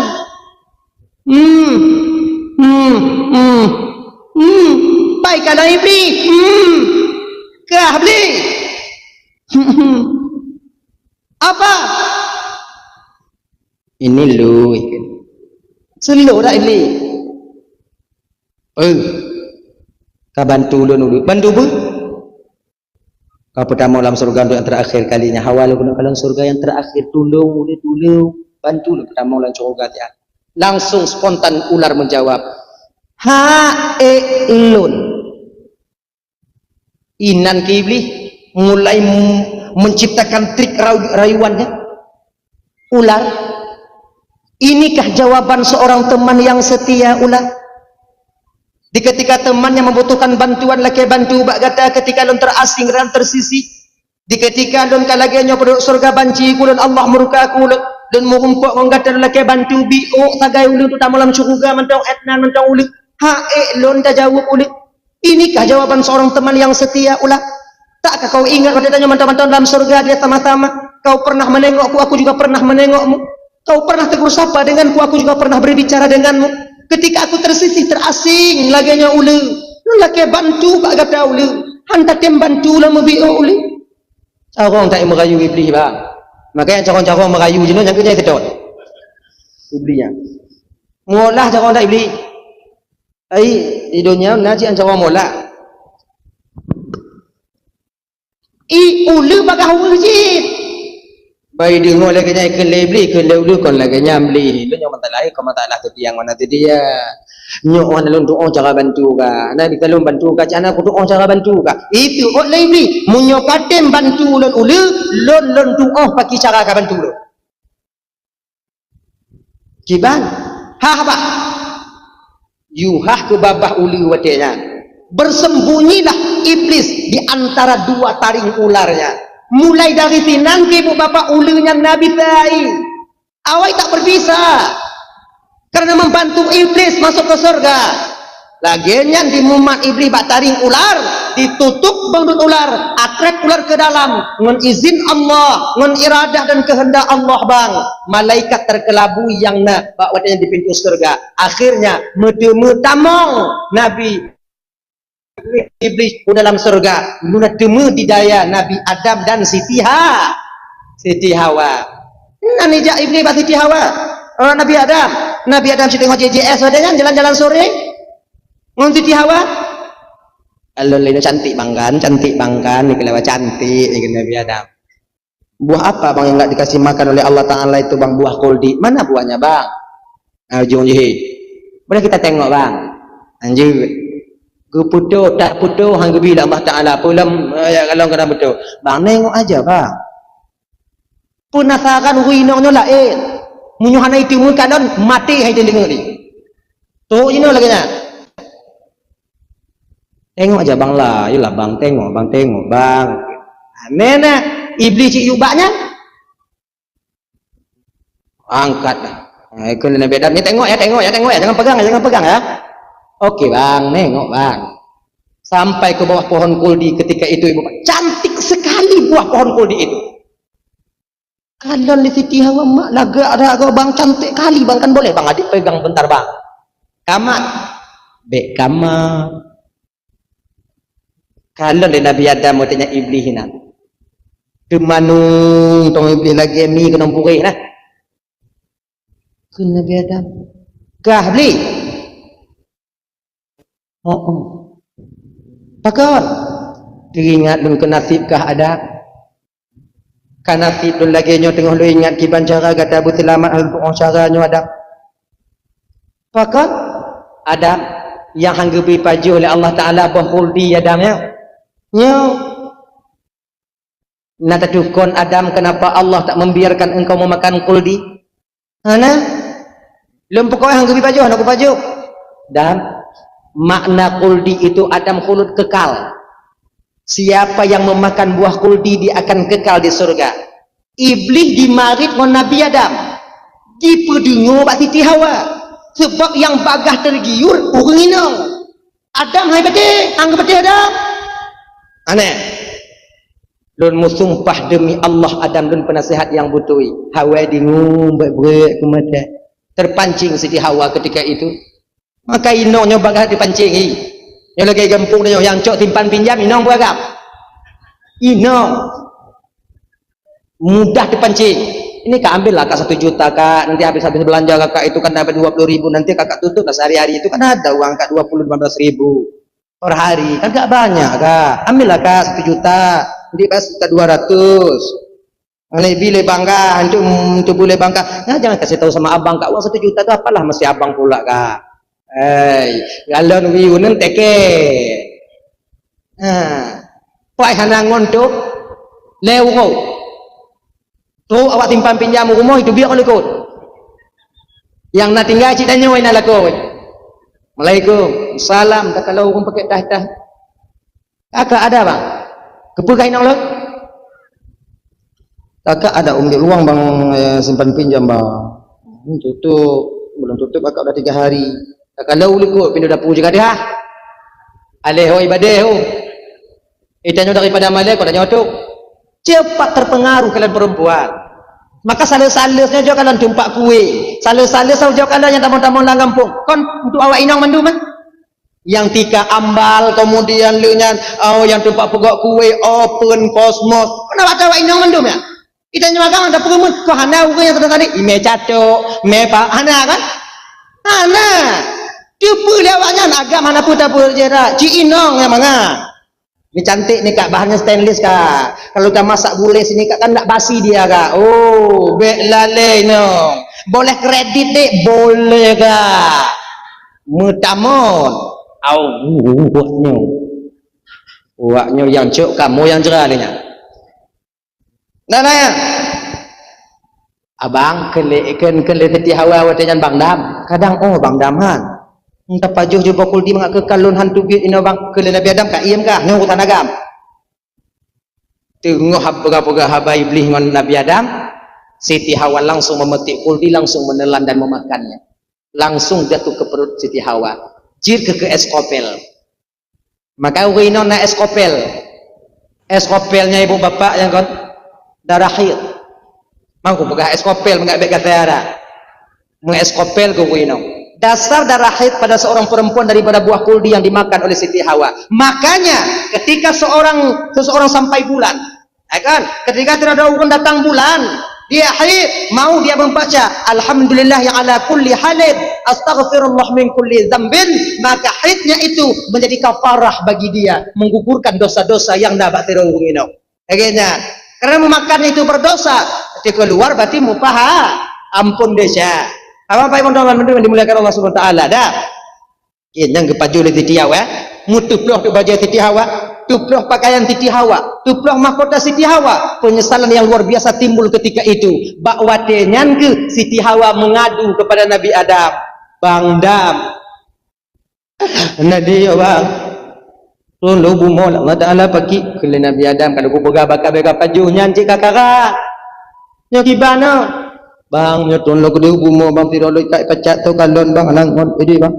Baiklah iblis. Kah iblis? Apa? Ini lu ikan. Selo dah iblis. Kau bantu lu. Bantu bu? Kau pertama dalam surga untuk yang terakhir kalinya. Hawal lu dalam surga yang terakhir. Tolong. Bantu lu pertama dalam surga. Ya. Langsung spontan ular menjawab. Lun. Inan ke iblis. Mulai menciptakan trik rayuannya. Ular. Inikah jawaban seorang teman yang setia ular? Di ketika temannya membutuhkan bantuan laki bantu bak kata ketika lon terasing dan tersisi. Di ketika lon kalagenya penduduk surga banci kulun Allah murka kulun dan murumpuk mengata laki bantu biuk sagai ulun tu tamalam syurga mentang etnan mentang ulik. Lon dah jawab ulik. Inikah jawaban seorang teman yang setia ular? Takkah kau ingat pada tanya mentang-mentang dalam surga dia sama-sama? Kau pernah menengokku, aku juga pernah menengokmu. Kau pernah tegur sapa denganku, aku juga pernah berbicara denganmu. Ketika aku tersisih terasing laganya ulu laki bantu bak kata ulu hantar tem bantu lah mebiu ulu orang tak merayu iblis bang makanya cara-cara merayu jenuh yang kena sedot iblisnya molah cara tak iblis di dunia nanti cara molah ulu bakal wujud baik dengar lagi nya ikan lebli ikan ulu kon lagi nya beli lu yang masalah kau masalah tu yang mana tu dia nyok orang lalu doa cara bantu ka nak dikalung bantu ka cana aku doa cara bantu ka itu oh lebli munyo katem bantu lon ulu lon doa pakai cara ka bantu lu kiban apa yuhah ke babah ulu watenya bersembunyilah iblis di antara dua taring ularnya. Mulai dari nanti ibu bapa ulunya Nabi Ta'i awak tak berbisa karena membantu iblis masuk ke surga Laginya di mumat iblis bak taring ular, ditutup bangdut ular, atrek ular ke dalam, ngon izin Allah, ngon iradah dan kehendak Allah bang. Malaikat terkelabu yang nak bak wadanya di pintu surga. Akhirnya tamong Nabi iblis di dalam surga. Guna temu didaya Nabi Adam dan Siti Hawa. Nani jak iblis bak Siti Hawa. Oh, Nabi Adam si tengok JJS wadanya jalan-jalan sore. Ngon Siti Hawa, Allah ini cantik bangkan ni kelewat cantik ni Nabi Adam. Buah apa bang yang enggak dikasih makan oleh Allah Taala itu bang? Buah kuldi. Mana buahnya bang? Ujung jihid. Boleh kita tengok bang. Anjir, gupudo tak pudo hang gebi Allah Taala pulam ya kalau kena betul. Bang nengok aja bang. Penasaran ruinongnya lain. Munyuhana itu mukadon mati hai dengar ni. Tu ini lagi nya. Tengok aja bang lah, yalah bang tengok bang. Mana iblis cik yubaknya? Angkat dah. Ikut Nabi Adam ni tengok ya, jangan pegang ya. Okey bang, nengok bang. Sampai ke bawah pohon kuldi ketika itu ibu cantik sekali buah pohon kuldi itu. Kalau di Siti Hawa mak laga bang cantik kali bang kan boleh bang adik pegang bentar bang. Kamat, kamat. Kalau le Nabi Adam mau tanya iblis nak. Kemanung tong iblis lagi mi kena purih lah. Ke Nabi Adam. Kah beli? Oh. Pakon. Teringat dun ke nasib kah ada. Kan nasib dun lagi nyo tengah lu ingat kiban cara kata bu selamat al cara nyo ada. Pakon. Ada yang hanggebi paju oleh Allah Taala bahuldi Adamnya. Nata dukun Adam kenapa Allah tak membiarkan engkau memakan kuldi? Ana lempuk kau yang lebih baju, aku baju. Dan makna kuldi itu Adam kulut kekal. Siapa yang memakan buah kuldi dia akan kekal di surga. Iblis dimarit dengan Nabi Adam. Dipedengar bak Siti Hawa. Sebab yang bagah tergiur orang inang. Adam hai betul, anggap betul Adam. Aneh. Lun musumpah demi Allah Adam lun penasihat yang butui. Hawa dengung berat ke mata. Terpancing Siti Hawa ketika itu. Maka inongnya bagah dipancing. Yang lagi gampung dia yang cok timpan pinjam inong beragam. Inong mudah dipancing. Ini kak ambil lah kak 1 juta kak. Nanti habis belanja kakak itu kan dapat 20.000. Nanti kakak tutup lah sehari-hari itu kan ada uang kak 20-15.000 per hari kan gak banyak kak, ambillah kak 1 juta nanti pas kita 200 lebih bangga untuk boleh bangga. Nah, jangan kasih tahu sama abang kak uang 1 juta itu apalah mesti abang pula kak. Galon wiunen teke pak hanangon tuh lewat tuh awak timpan pinjam rumah itu biar kalau ikut yang nak tinggal cik tanya wain alakoi. Assalamualaikum, salam. Tak kalau orang pakai dah. Kakak ada bang? Kepukai nong lo? Kakak ada di luang bang simpan pinjam bang. Tutup, belum tutup kakak udah 3 hari. Kakak lau likut pindah dapur juga dia. Aleho ibadah ho. Itanya daripada malai kau dah nyotok. Cepat terpengaruh kalian perempuan. Maka salah-salahnya juga kalian tumpak kue. Salah-salah saja kalian yang tamu-tamu lang kampung. Kon untuk awak inang mandu man. Yang tika ambal kemudian lenyan yang tumpak pegok kue open kosmos. Kenapa awak inang mandu ya? Kita nyamakan ada perumun. Kau hana uga yang tadi. Ime catok, me pak hana kan? Hana. Tipu lewatnya agak mana pun tak boleh jerak. Ci inong yang mana? Ini cantik nih kak, bahannya stainless kak. Kalau kita masak gulai sini kak kan tak basi dia kak. Oh, bek lale no. Boleh kredit dek, boleh kak. Mutamon. Uaknya yang cuk kamu yang cerah ni. Nah ya. Abang kele Siti Hawa watejan Bang Dam. Kadang Bang Daman. Entah pajuh jumpa kuldi mengak kekalun hantu biut ino bang ke Nabi Adam kak iem kah nang urutan agam tengok habga habai iblis dengan Nabi Adam. Siti Hawa langsung memetik kuldi, langsung menelan dan memakannya, langsung jatuh ke perut Siti Hawa. jir ke eskopel. Maka wino na eskopel. Eskopelnya ibu bapak yang kon darah haid. Mau ku pegah eskopel enggak baik kata ara. Mengeskopel ke wino. Dasar darah haid pada seorang perempuan daripada buah kuldi yang dimakan oleh Siti Hawa. Makanya ketika seseorang sampai bulan, ya kan? Ketika tidak ada ukun datang bulan, dia haid, mau dia membaca alhamdulillah yang ala kulli halid, astaghfirullah min kulli dzambin, maka haidnya itu menjadi kafarah bagi dia, menggugurkan dosa-dosa yang dapat terungino. Akhirnya karena memakan itu berdosa, ketika keluar berarti mupaha, ampun desa. Apa yang teman-teman dimuliakan Allah Subhanahu wa taala dah. Yang kepaju Siti Hawa, mutuploh baju Siti Hawa, tuploh pakaian Siti Hawa, tuploh mahkota Siti Hawa. Penyesalan yang luar biasa timbul ketika itu. Bakwate nyanke Siti Hawa mengadu kepada Nabi Adam. Bang Dam. Nabi bang. Tolong bumo Allah Taala pagi ke Nabi Adam kalau ku bega paju nyanci kakak. Nyokibana. Bang nyotun lo kudu bumo bang tirolo kai pecat tu kalon bang anangon ini bang.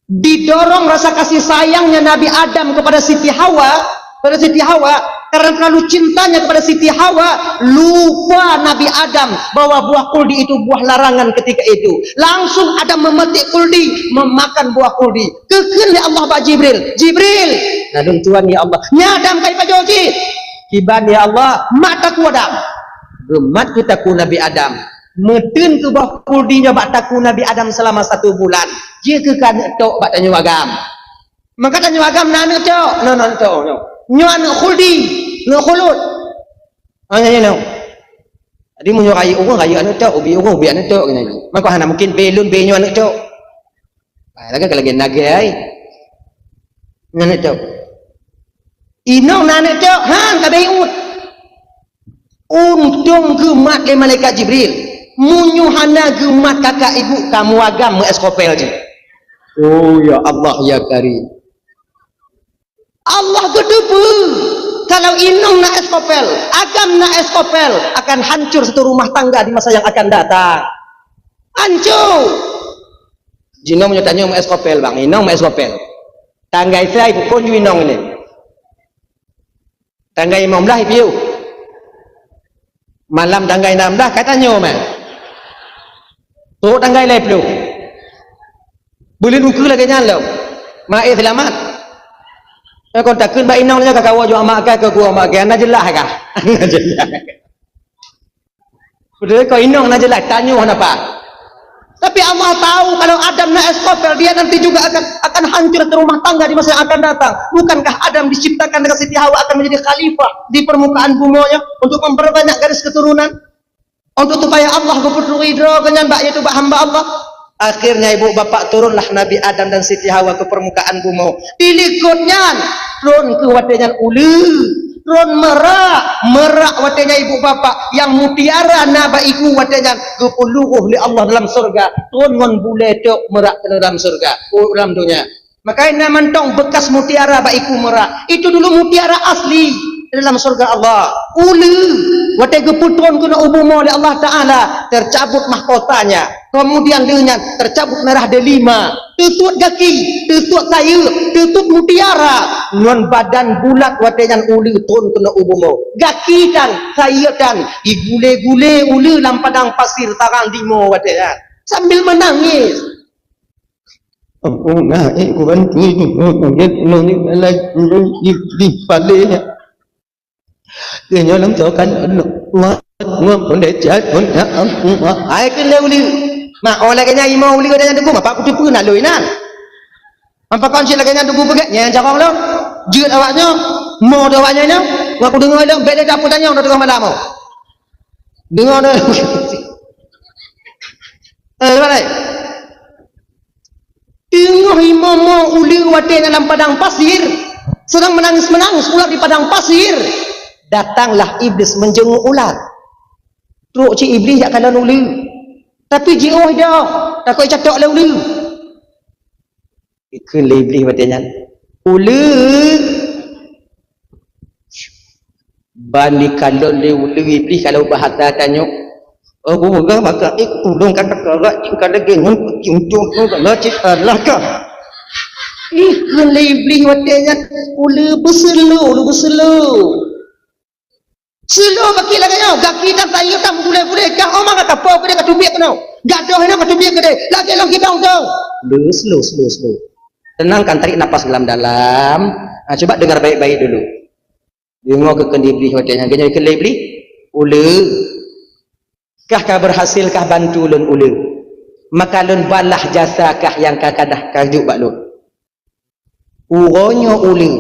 Didorong rasa kasih sayangnya Nabi Adam kepada Siti Hawa, karena terlalu cintanya kepada Siti Hawa, lupa Nabi Adam bahwa buah kuldi itu buah larangan ketika itu. Langsung Adam memetik kuldi, memakan buah kuldi. Kekun ya Allah Pak Jibril, nadun Tuhan ya Allah. Nyadam kai pajoji. Kiban ya Allah, mataku Adam. Gemat kita ku Nabi Adam. Medun ke buah kuldinya baktaku Nabi Adam selama 1 bulan. Jika kan tok bak tanya agam. Maka tanya agam nana tok. No. Nyuan kuldi, no kulut. Hanya no. Tadi mu nyurai kayu anu tok, ubi anu tok gini. Maka hana mungkin belun benyu anu tok. Lagi kalau naga ai. Nana tok. Inong nana tok, hang kabeiut. Untung gemat le malaikat Jibril. Munyuhana gemat kakak ibu kamu agam eskopel je. Oh ya Allah ya Karim. Allah gedebu. Kalau inong na eskopel, agam na eskopel, akan hancur satu rumah tangga di masa yang akan datang. Hancur. Jino punya tanya mau eskopel bang, inong mau eskopel. Tangga saya ibu pun inong ini. Tangga imam lah ibu. Malam tanggai 16 katanya mah. Tu tanggai lep lu. Boleh nuku lagi nyalo. Mai selamat. Kau takkan ba inong nya kakak wajah mak ke gua mak ke ana jelah kah? Ana jelah. Sudah kau inong ana jelah tanya apa? Tapi Allah tahu kalau Adam na eskopel dia nanti juga akan hancur ke rumah tangga di masa yang akan datang. Bukankah Adam diciptakan dengan Siti Hawa akan menjadi khalifah di permukaan buminya untuk memperbanyak garis keturunan, untuk supaya Allah berputus ridho dengan mbak hamba Allah. Akhirnya ibu bapak turunlah Nabi Adam dan Siti Hawa ke permukaan bumi. Dilikutnya turun ke wadanya ulu. Ron merak watenya ibu bapak yang mutiara naba iku watenya gepuluh li Allah dalam surga. Tuan ngon bule tok merak ke dalam surga, dalam dunia. Maka ini mentong bekas mutiara ba iku merak. Itu dulu mutiara asli dalam surga Allah. Ulu wate geputron kuna ubumo li Allah Taala tercabut mahkotanya. Kemudian dengan tercabut merah delima, tutut kaki, tutut sayur, tutut mutiara, non badan bulat watenyan uli turun kena ubumo, kaki dan sayur dan digule-gule uli dalam padang pasir tarang dimo watenyan sambil menangis. Oh nah, aku bantu ini lagi di palenya. Dia nyolong cokan, pun decet pun ai kena uli. Mak oleh kena imau uli kena dugu apa aku tipu nak lui nan. Apa kau cik lagi dugu begat yang cakap lo. Jut awaknya, mau awaknya nya. Aku dengar lo beda dapur tanya udah dengar malam. Dengar dah. Balik. Tengah imam uli wate dalam padang pasir. Sedang menangis ular di padang pasir. Datanglah iblis menjenguk ular. Teruk cik iblis jak kanan uli. Tapi jauh dah, takut catok lah ulu. Ikut lebih batanya. Ulu. Bani kalau le ulu iblis kalau bahasa tanya. Aku gak maka tolong kata karat jika ada gengon cium-cium kalau Allah kah. Lebih watenya ulu berselu. Selo baki lagi nyau, gaki tak tayo tam boleh kah omang kata apa ke dia biak kau. Gadoh nak kata biak ke dia. Lagi long kita tahu. Slow. Tenangkan, tarik nafas dalam-dalam. Coba dengar baik-baik dulu. Dengar ke kendibli watenya, ganya kendibli ulu. Kah berhasil kah bantu lun ulu. Maka lun balah jasa kah yang kakadah kajuk bak lun. Uronyo ulu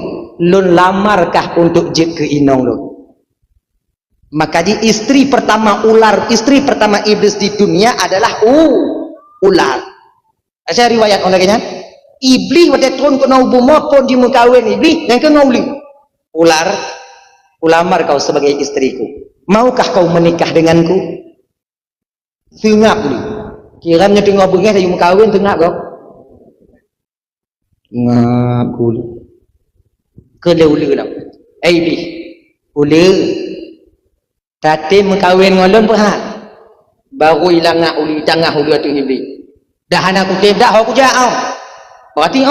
lun lamarkah untuk jik ke inong lun. Maka di istri pertama ular, istri pertama iblis di dunia adalah ular. Saya riwayat olehnya iblis pada turun ke bumi pun di mukawin iblis yang ke uli ular, ulamar kau sebagai istriku, maukah kau menikah denganku? Tengak dulu kiranya tengok bengih dari mukawin tengak kau ngakul kele-ule lah iblis ule tadi mengkawin ngolon perhal baru hilang ngak uli tengah uli atu iblis dah anak aku dah aku jauh berarti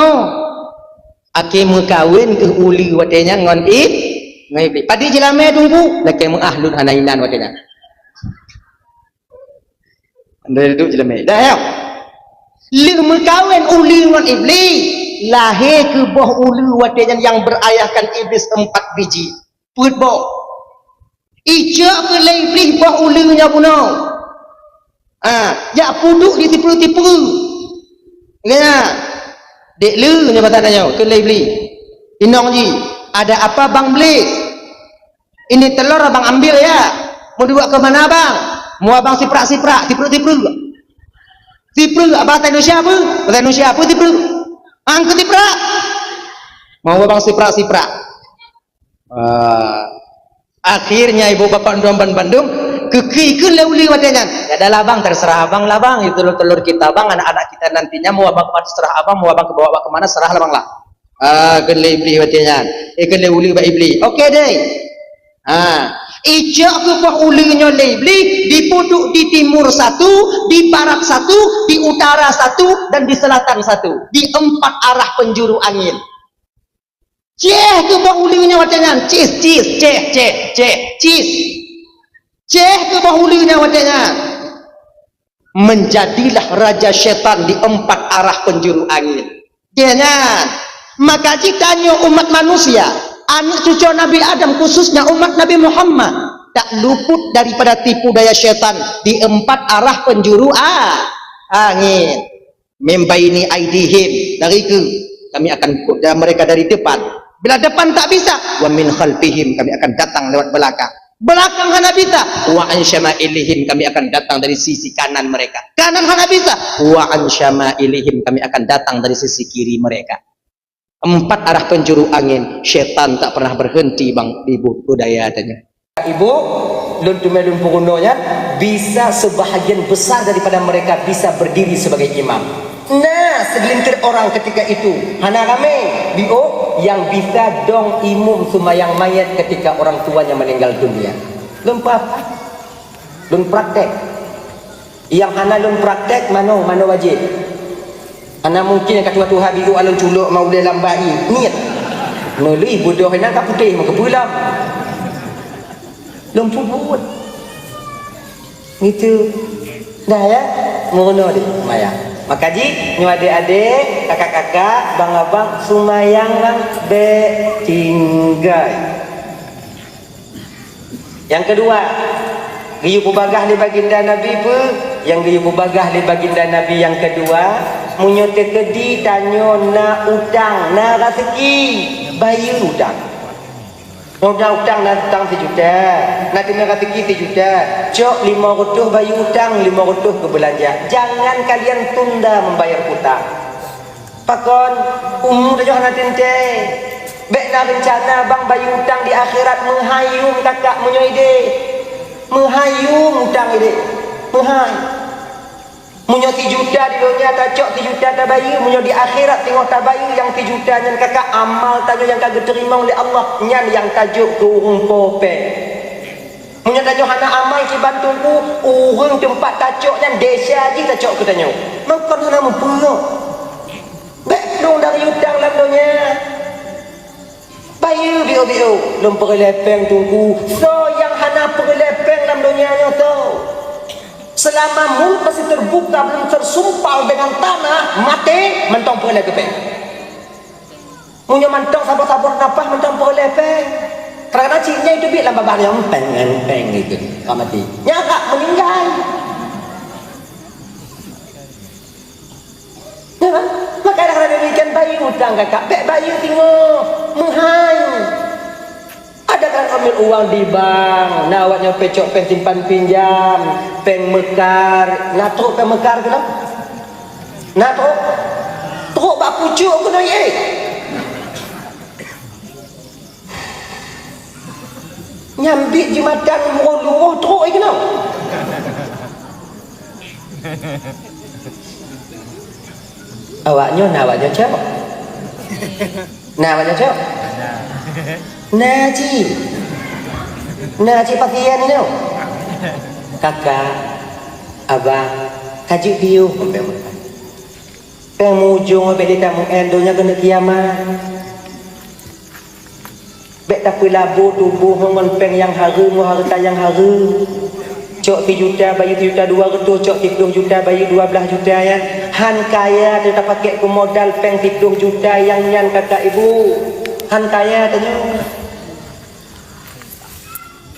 aki mengkawin ke uli watenya ngon iblis padi jelame tunggu laki mengahlun hanainan watenya anda itu jelame dah ya li mengkawin uli ngon iblis lahir ke boh ulu watenya yang berayahkan iblis 4 biji put boh ijak ke iblis boh ulunya puno ya puduk di tipu ya dek lu nya batananya ke iblis inong ji ada apa bang iblis ini telur abang ambil ya mau dibawa ke mana bang mau abang siprak tipu abang Indonesia apa tipu angkat tiprak mau abang siprak akhirnya ibu bapak Bandung kekikun leuli watenya ya adalah bang terserah abang lah bang itu telur kita bang anak-anak kita nantinya mau abang terserah abang mau abang kebawa kemana serah lah bang lah kele iblis watenya leuli ba iblis oke deh ijak ke bawah ulinya iblis dipuduk di timur 1 di barat 1 di utara 1 dan di selatan 1 di 4 arah penjuru angin ceh ke bawah ulinya watenya cis ceh ke bawah ulinya watenya menjadilah raja setan di 4 arah penjuru angin jangan maka jikanya umat manusia anak cucu Nabi Adam khususnya umat Nabi Muhammad tak luput daripada tipu daya syaitan di 4 arah penjuru angin membaini aidihim dari ke kami akan kuda mereka dari depan bila depan tak bisa wa min khalfihim kami akan datang lewat belakang hana bisa wa an syama'ilihim kami akan datang dari sisi kanan mereka kanan hana bisa wa an syama'ilihim kami akan datang dari sisi kiri mereka 4 arah penjuru angin syaitan tak pernah berhenti bang ibu budaya adanya ibu lun tumelun purunonya bisa sebahagian besar daripada mereka bisa berdiri sebagai imam nah segelintir orang ketika itu hana rame yang bisa dong imum sumayang mayat ketika orang tuanya meninggal dunia lun praktek yang hana lun praktek mano wajib anak mungkin yang kata Tuhan biru alun culuk mau boleh lambai niat melalui bodoh enak tak putih maka pulang lumpur buat itu dah ya mengenal deh maya maka ji nyu adik-adik kakak-kakak bang-abang sumayang lang tinggal yang kedua giyu kubagah li baginda Nabi pe yang giyu kubagah li baginda Nabi yang kedua munyo tekedi tanyo na utang na rezeki bayar utang utang na utang 1 juta na terima rezeki 1 juta cok 500 bayar utang 500 ke belanja jangan kalian tunda membayar utang pakon umur dah hana tente bekna rencana bang bayar utang di akhirat menghayung kakak munyo ide menghayung utang ide munyo 1 juta di dunia tak cok 1 juta tak bayar munyo di akhirat tengok tak bayar yang 1 juta nyan kakak amal tanya yang kagak terima oleh Allah nyan yang tajuk ke urung pope munyo tanya hana amal ciban tungku urang tempat tacoknya desa je tacok kita tanya makan hana mempuruk bek dong dari hutang lam donya bayu bio-bio lom perlepeng tungku so yang hana perlepeng lam donya tu selama mulut masih terbuka belum tersumpal dengan tanah mati mentong perlepeng munyo mantong sabar-sabar napah mentong perlepeng kerana ciknya itu biar lambang yang peng gitu mati nyakak meninggal ya kan makanya kerana demikian bayi hutang kakak bek bayi tengok menghai ada kan ambil uang di bank nawatnya pecok peng simpan pinjam peng mekar natruk peng mekar ke tak natruk teruk bak pucuk ke tak nyambik jumatan luruh teruk ke tak awaknya nawaknya cok nawaknya cok Naji pakaian ni kakak abang kaji biu pemujung bek dia tak mengendonya kena kiamat bek tak labu tubuh mengon peng yang haru harta yang haru cok 3 juta bayi 3 juta 200 cok 30 juta bayi 12 juta ya han kaya dia tak pakai ke modal peng 30 juta yang nyan kakak ibu han kaya tanya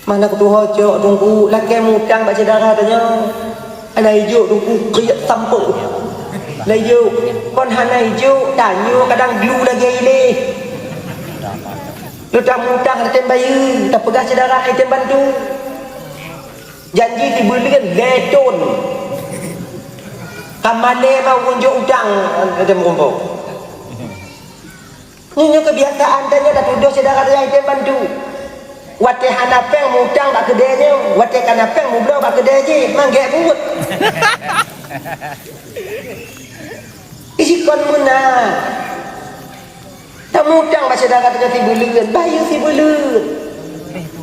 mana ketua cok tunggu laki mutang baca darah tanya anak hijau tunggu kriak sampul lah hijau kon hana hijau tanya kadang glue lagi ini lu tak mutang ada bayi tak pegang sedarah item bantu janji dibelikan leton kamane mau unjuk udang ada merumpuk ini kebiasaan tanya dah tuduh saudara dia item bantu wate hanapeng mutang bak kedainya wate kanapeng mublo bak kedai je manggek burut isi kon menang tak mutang bak saudara dia tibuleun bayar tibuleun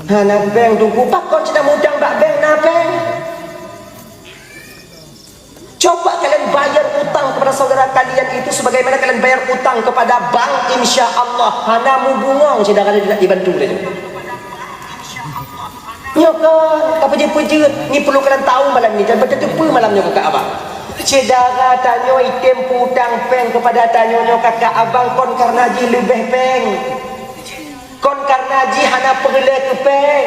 hanapeng tunggu pakon sudah mutang bak bank napeng coba kalian bayar utang kepada saudara kalian itu sebagaimana kalian bayar utang kepada bank insya-Allah hana mubungong saudara dia tidak dibantu dia ya kan apa je pejut ni perlu kalian tahu malam ni dan betul apa malamnya kakak abang saudara tanya item putang peng kepada tanya kakak abang kon karena ji lebih peng kon karena ji hana perle ke peng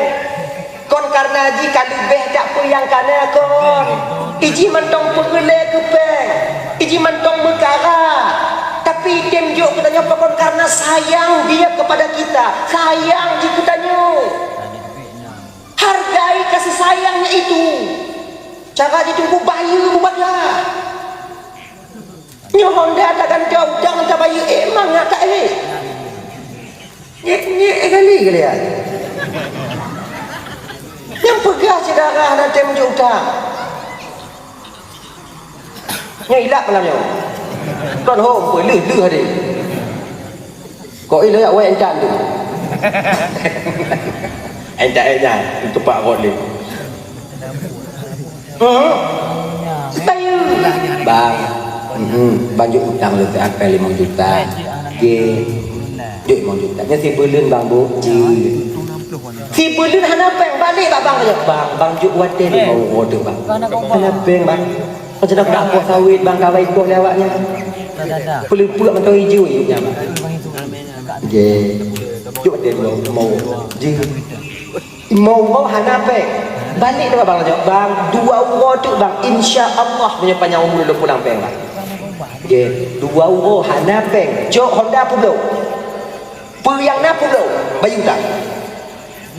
kon karena ji kalibeh tak apa yang kana kon iji mentong perle ke peng iji mentong mekara tapi item jok katanya apa kon karena sayang dia kepada kita sayang ji katanya hargai kasih sayangnya itu cara ditunggu bayi buatlah nyohon datang kau jangan tak bayi emang nak tak nyek kali ya yang pegah saudara nanti menjuta yang hilap malamnya kon home boleh leh hari kau ini awak encan tu encan itu Pak Rodli bang banjuk hutang lu apa 5 juta duit 5 juta nya si belun bang bu si belun hana peng balik bang bang juk wate ni mau order bang hana peng bang macam nak apa sawit bang kawai kau lewatnya perlu pula mentau hijau hidupnya bang juk wate mau mau hana peng balik dah bang bang 2 euro tu bang insya-Allah punya panjang umur lu pulang peng bang 2 euro hana peng jok Honda pulau yang na pulau bayu tak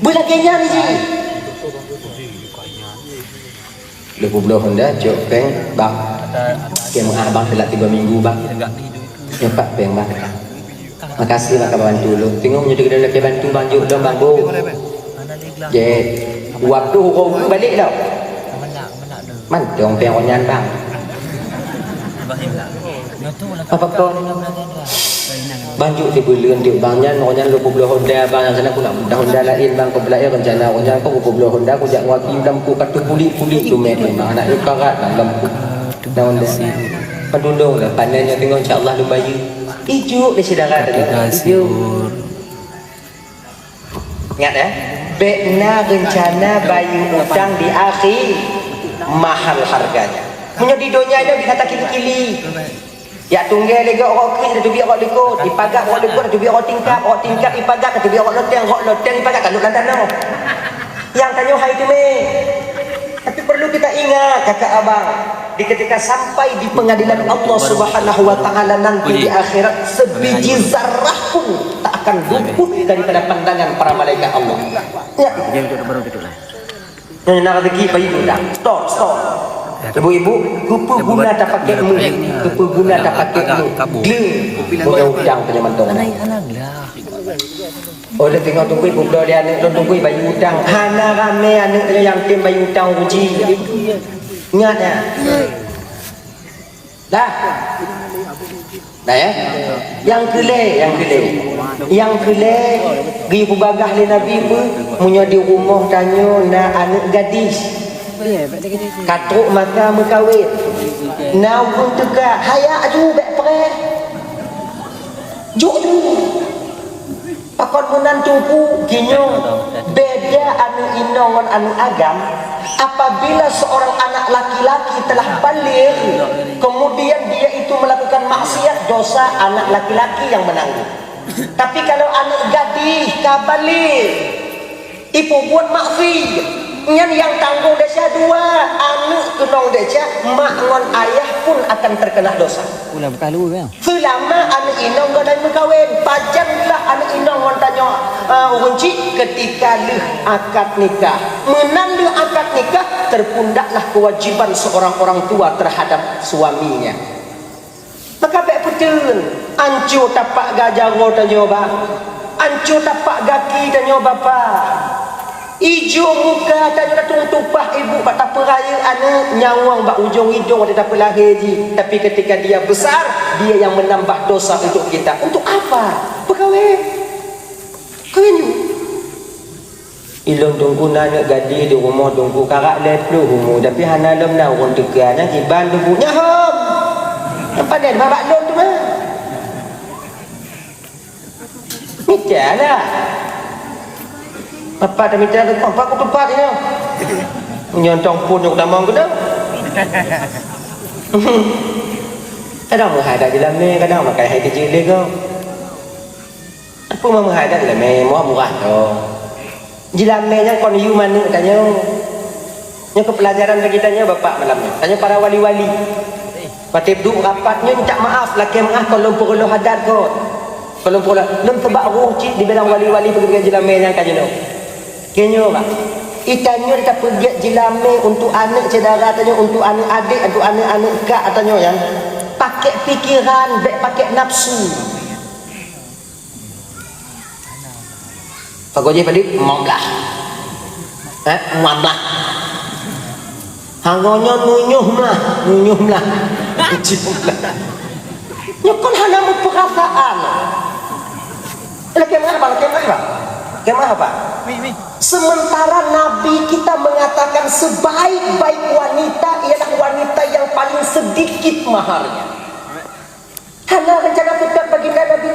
belakangnya ni je lu pulau Honda jok peng bang kem abang telah 3 minggu bang empat peng bang makasih bang bantu lu tengok punya dekat lelaki bantu bang jok dong bang bu waktu hukum balik dah man dong peng onyan bang apa kau Banjuk di bulan di bangnya orang lu kublo Honda bang sana aku nak mudah Honda lain bang kau belai rencana orang aku kublo Honda aku jak ngaki dalam ku katu puli-puli tu mek bang nak lu karat bang dalam ku daun desi pendundung lah panennya tengok insyaallah lu bayu ijuk di sedara ijuk ingat ya bekna rencana bayu utang di akhir mahal harganya punya di dunia ini dikata kili-kili ya tunggal lega orang kiri tu biar orang liko dipagat orang liko tu biar orang tingkap dipagat tu biar orang loteng dipagat kalau lantan no yang tanya hai tu me tapi perlu kita ingat kakak abang di ketika sampai di pengadilan Allah Subhanahu wa taala nanti di akhirat sebiji zarah pun tak akan luput daripada pandangan para malaikat Allah ya dia baru gitu lah nak rezeki bayi dah stop ibu-ibu kupu guna tak pakai mu kupu guna tak pakai mu gling punya udang punya mentong oh dia tengok tunggu ibu belah dia anak tunggu bayi udang hana rame anak dia yang tim bayi udang uji ingat ya dah ya yang kele pergi pubagah le nabi pun punya di rumah tanya nak anak gadis katruk maka mekawin nau pun tegak haya aju bek pere juk tu pakon menantu pu kinyo beda anu inong ngan anu agam apabila seorang anak laki-laki telah balik kemudian dia itu melakukan maksiat dosa anak laki-laki yang menanggung tapi kalau anak gadis kabalik ibu buat maksiat nyan yang tanggung desa dua anak kenong desa mak ngon ayah pun akan terkena dosa ulah berkalu ya selama anak inong gadai mengkawin pajanglah anak inong ngon tanya unci ketika leh akad nikah menandu akad nikah terpundaklah kewajiban seorang orang tua terhadap suaminya maka baik betul ancu tapak gajah tanya bang ancu tapak gaki tanya bapa ijo muka tak ada tumpah ibu bak tak peraya anak nyawang bak ujung hidung ada tak lahir ji tapi ketika dia besar dia yang menambah dosa untuk kita untuk apa berkahwin kahwin you ilon tunggu nak gadi di rumah tunggu karak leplu rumah tapi hana lom na orang teganya kiban tunggunya hom apa dia babak lon tu mah mikirlah apa dah minta tu apa aku tempat ni nyontong pun yang damang ke dah kadang menghadap dalam ni kadang makan hai kecil dia ke apa mau menghadap dalam ni murah tu jilamnya kon you mana tanya yang kepelajaran bagi tanya bapak malam ni tanya para wali-wali patip duk rapatnya minta maaf laki maaf kalau perlu hadat kot kalau perlu lem tebak roh cik di bilang wali-wali pergi jilamnya kan you kenyo bang itanyo kita pergi jilame untuk anak saudara tanya untuk anak adik untuk anak-anak kak tanya yang pakai fikiran baik pakai nafsu Pak Goji Padik monglah muamlah hangonya nunyuhlah nyokon hana perasaan kemana Pak? Sementara Nabi kita mengatakan sebaik-baik wanita ialah wanita yang paling sedikit maharnya. Karena rencana tetap baginda Nabi.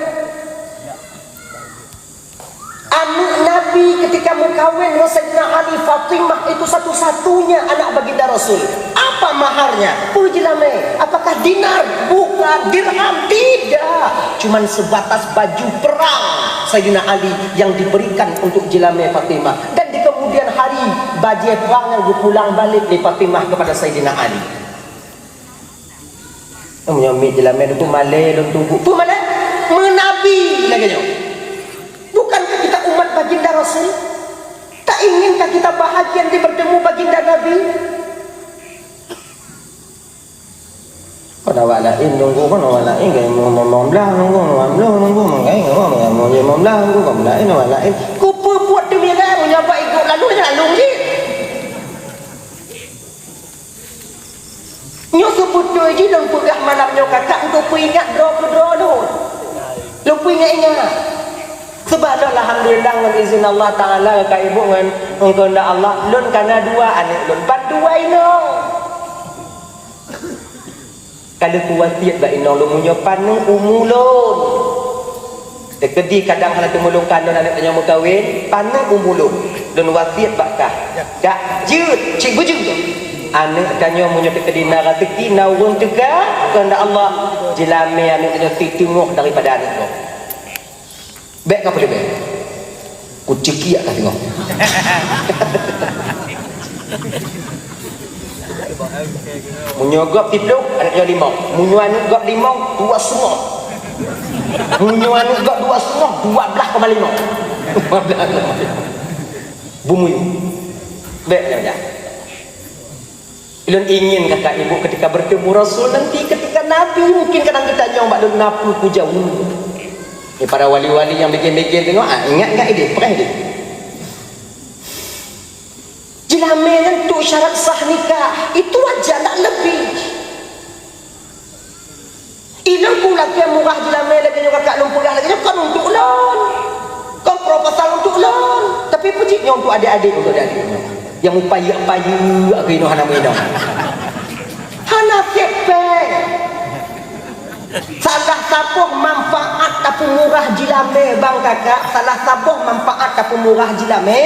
Anak Nabi ketika mengkawin dengan Sayyidina Ali Fatimah itu satu-satunya anak baginda Rasul. Apa maharnya? Pujilame. Apakah dinar? Bukan. Dirham? Tidak. Cuman sebatas baju perang Sayyidina Ali yang diberikan untuk jilame Fatimah. Dan di kemudian hari baju perang yang dipulang balik di Fatimah kepada Sayyidina Ali. Menyamik jilame itu malai dan tunggu. Apa malai? Menabi lagi nyo. Bukankah kita umat baginda Rasul? Tak inginkah kita bahagia di bertemu baginda Nabi? Kau walain nunggu kau walain kayak mau belah nunggu mengai mau belah nunggu kau walain walain kau buat demi lah menyapa ikut lalu je nyo sebut tu je dan pegah malam nyo kakak untuk peringat draw tu Lupa ingat-ingat. Sebab dah alhamdulillah dengan izin Allah Taala kakak ibu dengan kehendak Allah lun kana dua anak lun pan dua ino. Kalau kuwasiat ba ino lu munyo paneng umulun. Dekedi kadang hala temulung kana anak tanya mau kahwin paneng umulun. Lun wasiat bakah. Dak jeut cik bujung tu. Anak tanya munyo dekedi na rezeki naurun juga kehendak Allah jelame anak tanya titunguk daripada anak tu. Baik apa dia baik? Kuciki tak tengok. Menyogok tipluk ada yang lima. Munyuan gok lima, dua setengah. Munyuan gok dua setengah, 12,5. 12,5. Bumi. Baik saja. Ilun ingin kakak ibu ketika bertemu Rasul nanti ketika Nabi mungkin kadang kita nyoba dulu napu jauh. Ni para wali-wali yang bikin-bikin tengok, ingat ide, pernah ide. Jilame untuk syarat sah nikah, itu aja tak lebih. Ilang pula ke murah jilame lagi juga kakak lumpulah lagi kan untuk ulun. Kan proposal untuk ulun. Tapi pujinya untuk adik-adik yang upaya-upaya aku ino hana muida. Hana kepeng. Salah sabuh manfaat tapi murah jilame bang kakak. Salah sabuh manfaat tapi murah jilame.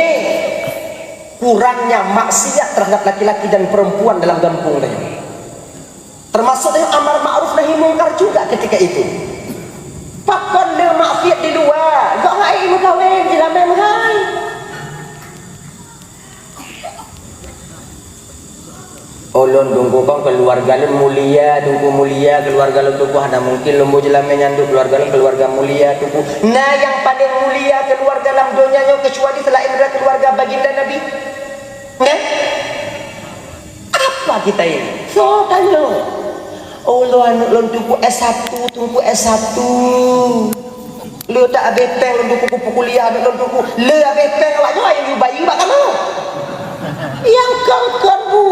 Kurangnya maksiat terhadap laki-laki dan perempuan dalam kampung dia. Termasuk yang amar ma'ruf nahi mungkar juga ketika itu. Pakon le maksiat di luar. Gak ngai ibu kahwin jilame mengai. Ulun tunggu kau keluarga lu mulia, tunggu mulia keluarga lu tunggu ada mungkin lembu jelame nyanduk keluarga lu keluarga mulia tunggu. Nah yang paling mulia keluarga dalam dunia kecuali selain dari keluarga baginda Nabi. Nah, apa kita ini? So tanya. Allah lu tunggu S1, tunggu S1. Lu tak abeteng lu tunggu kuliah lu tunggu. Lu abeteng awak jo yang bayi bak kamu. Yang kangkan bu.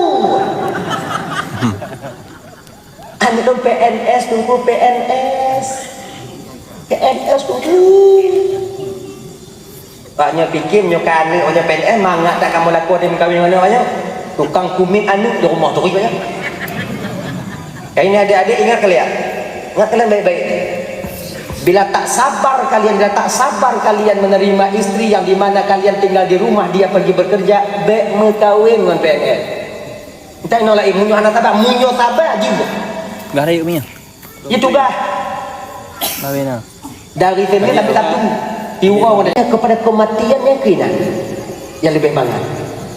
Anak tu PNS tunggu PNS. PNS tunggu. Paknya fikir nyokan anak orang PNS mangak tak kamu laku dia kahwin dengan orang tukang kumit anak di rumah tu banyak. Ini adik-adik ingat kalian. Ingat kalian baik-baik. Bila tak sabar kalian menerima istri yang di mana kalian tinggal di rumah dia pergi bekerja, baik mengkawin dengan PNS. Kita nolak munyo anak sabar, munyo sabar juga. Gah ada yuk minyak. Itu gah. Bawina. Dari sini tapi satu. Tiurau kepada kematian yang kena. Yang lebih banyak.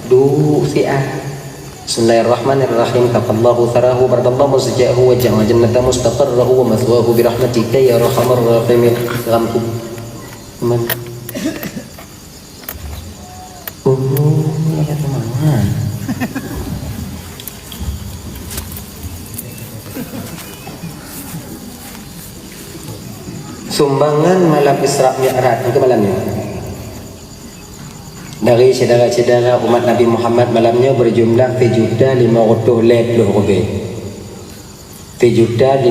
Du si'ah. Bismillahirrahmanirrahim. Kafallahu tharahu bardallahu seja'hu wa ja'wa jannata mustaqarrahu wa mathwahu birahmatika ya arhamar rahimin. Ramku. Teman. Ya teman. Sumbangan malam Isra Mi'raj itu malamnya dari saudara-saudara umat Nabi Muhammad malamnya berjumlah 7.500 lebih lebih 7.500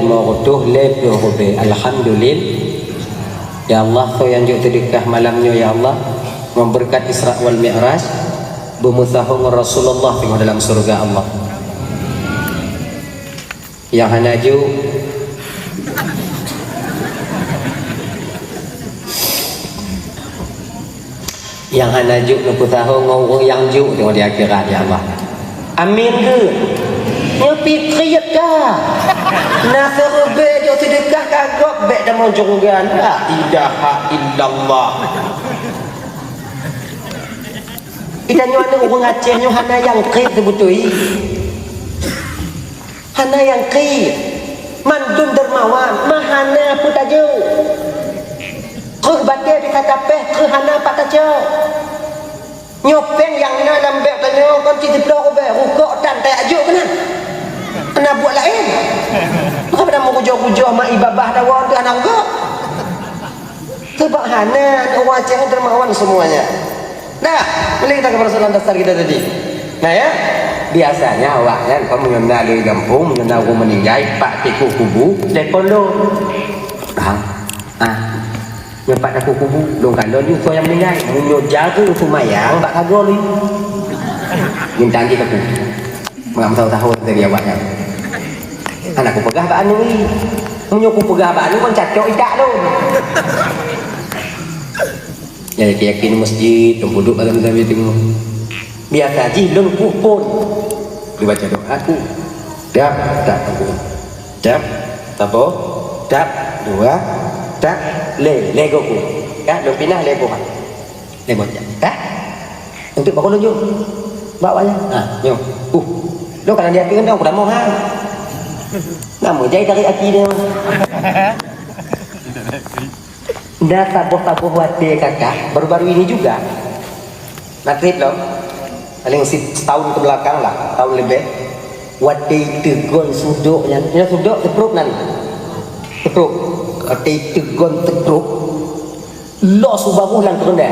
lebih lebih. Alhamdulillah ya Allah kau yang jauh sedekah malamnya ya Allah memberkat Isra wal Mi'raj bermusahung Rasulullah di dalam surga Allah yang hanaju yang hanajuk nuku tahu ngurung yang juk tengok di akhirat ya Allah. Amin ke? Nyepi kriyat kah? Nasr be jo sedekah kagok be dah monjonggan. La ilaha illallah. Kita nyuana urang Aceh nyu hana yang kriyat sebutui. Hana yang kriyat. Mandun dermawan, mahana pun tajuk. Batik bisa capek ke hana pak kacau nyopeng yang na lambek tanya kan cik blok be rukuk dan tak ajuk kena buat lain apa dah mau hujung-hujung mak ibabah dawan tu anak gak sebab hana orang Aceh dermawan semuanya. Nah boleh kita ke persoalan dasar kita tadi. Nah ya biasanya awak kan kau mengenal di kampung mengenal orang meninggal pak tiku kubu dekolo Nyepat aku kubu dong kalau ni so yang meninggal munyo jaga sumayang bak kagol ni minta dia aku mengam tahu-tahu dari awaknya anak aku pegah bak anu ni munyo aku pegah bak anu kan cacok idak tu ya yakin masjid dong duduk dalam zaman tengok biasa ji belum pun dibaca doa aku dap aku dap apa dap dua tak lego ku ya dong pindah lego aja ya untuk bakal tunjuk bawanya nyo lo kan dia pengen aku dah mau hang namun jadi dari aki dia dah tabuh hati kakak baru-baru ini juga natrip loh paling setahun ke belakang lah tahun lebih wati tegon suduknya suduk tepruk nanti tepruk wati tegon tepruk lo subahu lang kerenda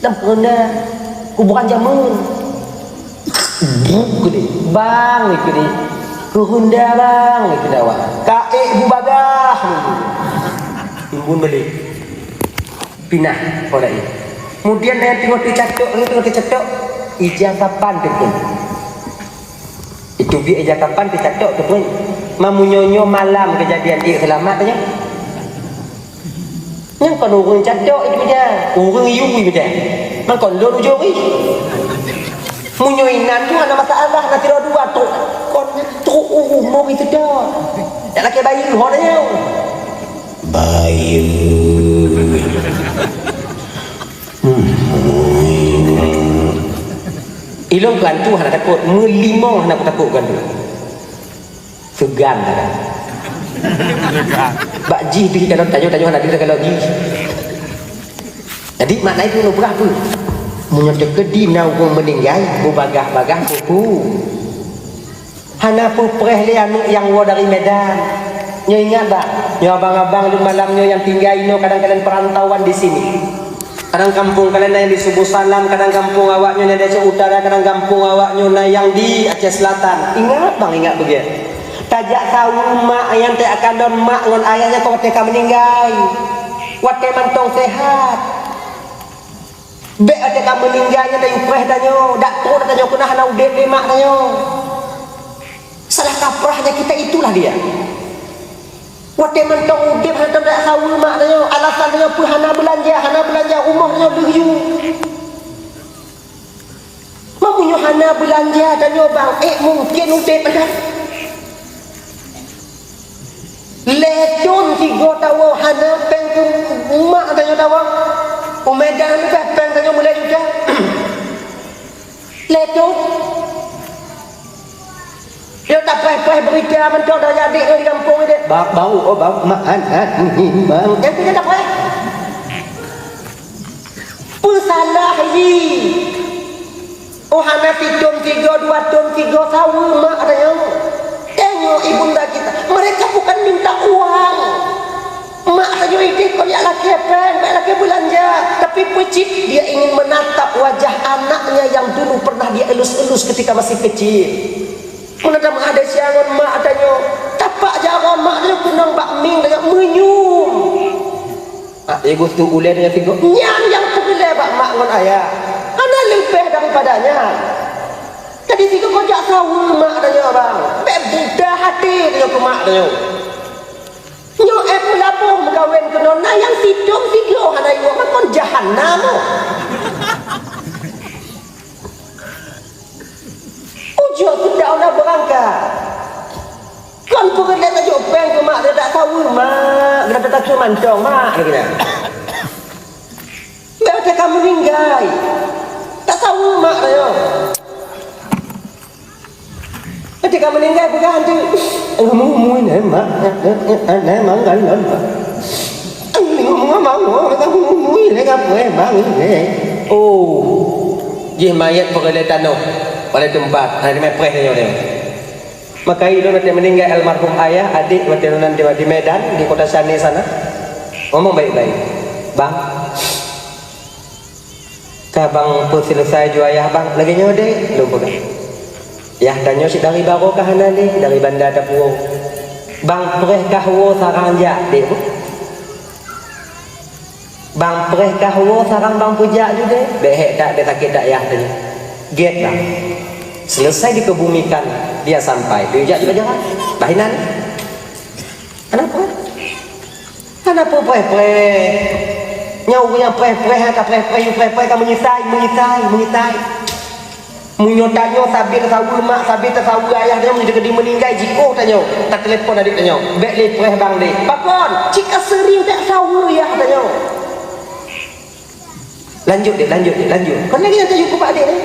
dan kerenda kuburan jamun gede bang gede kerenda bang gede awak kae bubagah imbun beli pinah pada ini kemudian saya tengok dicatok ijazah tekun itu bi ijazah dicatok tekun mamu nyonyo malam kejadian dia selamat aja nhưng còn orang catok itu dia orang iu itu dia man còn lo ujuri munyo inan tu ada masalah nanti dua tu kon tu umum itu dah tak laki bayi ho dia bayi ilong kelantu hana takut melimong hana aku takutkan tu segan dah Bak ji pergi kalau tanya hana dia kalau ji jadi makna itu lo berapa menyata kedi na orang meninggal bagah-bagah kuku hana pun perehlian yang wa dari Medan nyo ingat tak nyo abang-abang di malamnya yang tinggal ino kadang-kadang perantauan di sini kadang kampung kalian yang di Subuh Salam kadang kampung awaknya yang di Aceh Utara kadang kampung awaknya yang di Aceh Selatan ingat bang ingat begitu tajak tahu mak yang tak akan don mak dengan ayahnya kau ketika meninggal wate mantong sehat be ketika meninggalnya dari upreh danyo dak tu danyo kena hana udep de mak danyo salah kaprahnya kita itulah dia wate mantong udep hana dak tahu mak danyo alasan danyo pu hana belanja rumah danyo deriu mamunyo hana belanja danyo bang mungkin udep dah lecon tiga tahu hana peng tu mak tanya tahu Medan tu peng tanya mulai juga lecon dia tak payah berita mentok dah jadi di kampung ni bau mak bang yang tu tak payah pesalah ni hana tidur tiga dua ton tiga tahu mak tanya tengok ibunda kita mereka bukan minta uang mak saja ini kau ya laki laki belanja tapi pecik dia ingin menatap wajah anaknya yang dulu pernah dia elus-elus ketika masih kecil menatap ada siangan mak tanya tapak jaga mak dia kunang bakming dengan menyum ego tu ulai dia tengok yang pulai bak mak ngon ayah ada lebih daripadanya tadi tiga kojak tahu mak tanya bang budak hati tanya ke mak tanya nyo pelabuh megawin kena na yang sidong tiga hana iwa kan jahannam ujo sudah nak berangkat kan pergi lihat tajuk peng ke mak dia tak tahu mak dia tak tahu mancong mak dia kena dia kamu meninggal tak tahu mak dia ketika meninggal bukan tu ngomong ni mak mang kan ngomong kita ngomong ni apa mang ni je mayat pergi tanah pada tempat hari mepres dia maka itu nanti meninggal almarhum ayah adik waktu nanti di Medan di kota Sani sana ngomong baik-baik bang kabang pun selesai jual ayah bang lagi nyode lupa kan ya tanya si dari barokah nali dari bandar Dapur bang pereh kahwo saranja dek Bang pereh kahwa sarang bang pujak juga. Behek tak dia sakit tak ya tanya. Get bang. Selesai dikebumikan dia sampai. Dia juga jalan. Bahinan. Kenapa? Kenapa pereh-pereh? Nyau yang pereh-pereh ka pereh-pereh ka menyitai. Munyotanyo sabir tasawu mak sabir tasawu ayah dia menjadi kedi meninggal jiko tanyo. Tak telefon adik tanyo. Bek le pereh bang le. Pakon, cika sering tak sawu ya tanyo. Lanjut. Kan lagi nanti jumpa adik ni.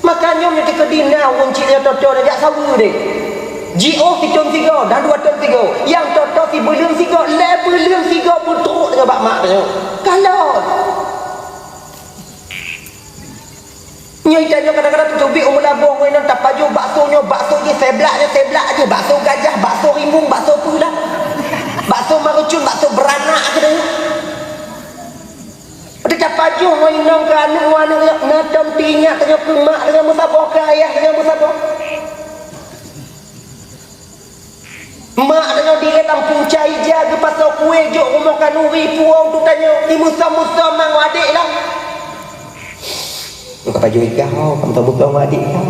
Makanya menjadi kedi na wong cik toto dak sawu dek. GO si ton 3 dan 2 ton 3. Yang toto si belum 3, le belum 3 pun teruk dengan bak mak tanyo. Kalau nyai tanya kadang-kadang tu tubik umur labung kau nak tapaju bakso je seblak je bakso gajah, bakso rimbung, bakso pula, bakso marucun, bakso beranak ke dia. Ada tapaju kau ke anu nadam tinyak tanya ke mak dengan musabah ke ayah dengan musabah. Mak dengan dia tampung cai jaga pasal kuih jok rumah kanuri puang tu tanya di musa-musa mang adik lah. Kau baju ikah kamu tahu bukan adik kau.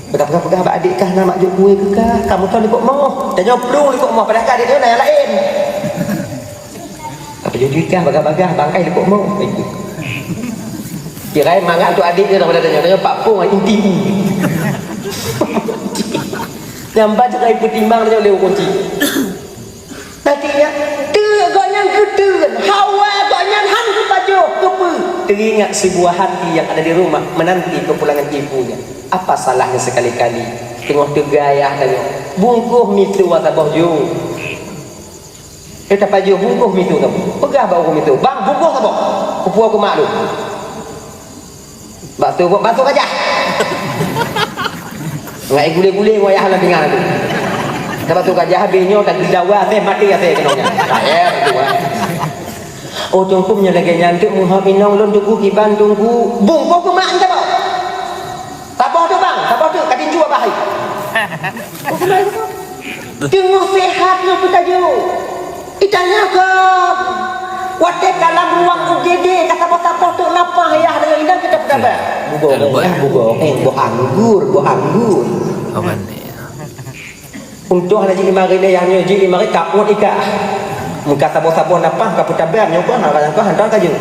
Pegang-pegang abang adik kah nak juk kuih ke kah? Kamu tahu likut mau. Dan jawab pelung likut mau padahal adik dia yang lain. Kau baju ikah bagah-bagah bangkai likut mau. Kirain mangak tu adik dia dah pada tanya Pak Pung inti. Nampak cerai petimbang dia oleh kunci. Nantinya goyang ketul hawa goyang han ke baju kepe teringat sebuah hati yang ada di rumah menanti kepulangan ibunya. Apa salahnya sekali-kali tengok tegayah tanya bungkuh mitu watabah ju kita paju bungkuh mitu kamu pegah bau mitu bang bungkuh apa kupu aku mak lu batu gajah ngai gule-gule wayah lah dengar tu. Dapat tu gajah habisnya tak didawa teh mati teh kenongnya. Saya tu. Oh tunggu punya lagi nyantuk muha minong lon tunggu kiban tunggu. Bung kau ke mak entah. Tabah tu bang, tabah tu kadin jua bahai. Tengok sehatnya kita ju. Itanya ke watek dalam ruang UGD kata bapa tu lapah ya dengan indah kita berapa? Bugo anggur. Apa ni? Untuk hanya jadi mari ni yang jadi mari kaput ika. Muka sabo-sabo napah kaput tabam nyoba kau hantar kaju.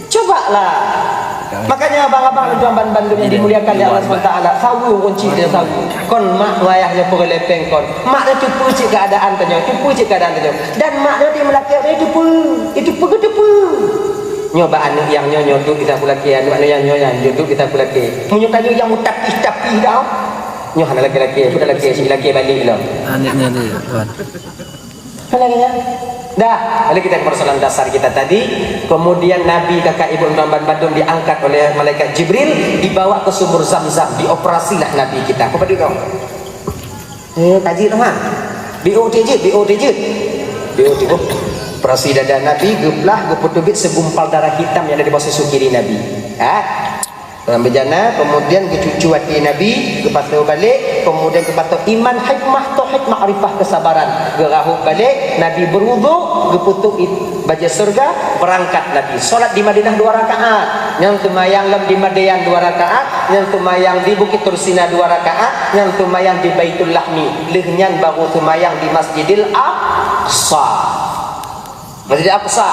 Coba lah. Makanya abang-abang tuan Bandung yang dimuliakan oleh Allah SWT, sawu kunci dia sawu. Kon mak wayahnya pergi lepeng kon. Mak dia cupu cik keadaan tanya, Dan mak dia melaki itu cupu. Nyoba anak yang nyonya tu kita kulaki, anak yang nyonya tu kita kulaki. Menyukai yang mutapih dah. Nyoh anak laki-laki, sudah laki, si laki balik lah. Anaknya dia, tuan. Lagi dah, lalu kita ke persoalan dasar kita tadi. Kemudian Nabi kakak ibu Tuan Bandung diangkat oleh malaikat Jibril, dibawa ke sumur Zam-Zam, dioperasilah Nabi kita. Apa dia kau? Tajir mah. BOT je. Operasi dada Nabi, geblah, geputubit segumpal darah hitam yang ada di bawah susu kiri Nabi. Dalam bejana, kemudian kecucu hati Nabi, kepatuh balik, kemudian kepatuh iman, hikmah, tauhid, ma'rifah, kesabaran. Gerahuk balik, Nabi berwuduk, keputuk baca surga, berangkat Nabi. Solat di Madinah 2 rakaat, yang tumayang di Madian 2 rakaat, yang tumayang di Bukit Tursina 2 rakaat, yang tumayang di Baitul Lahmi, lehnya baru tumayang di Masjidil Aqsa. Masjidil Aqsa.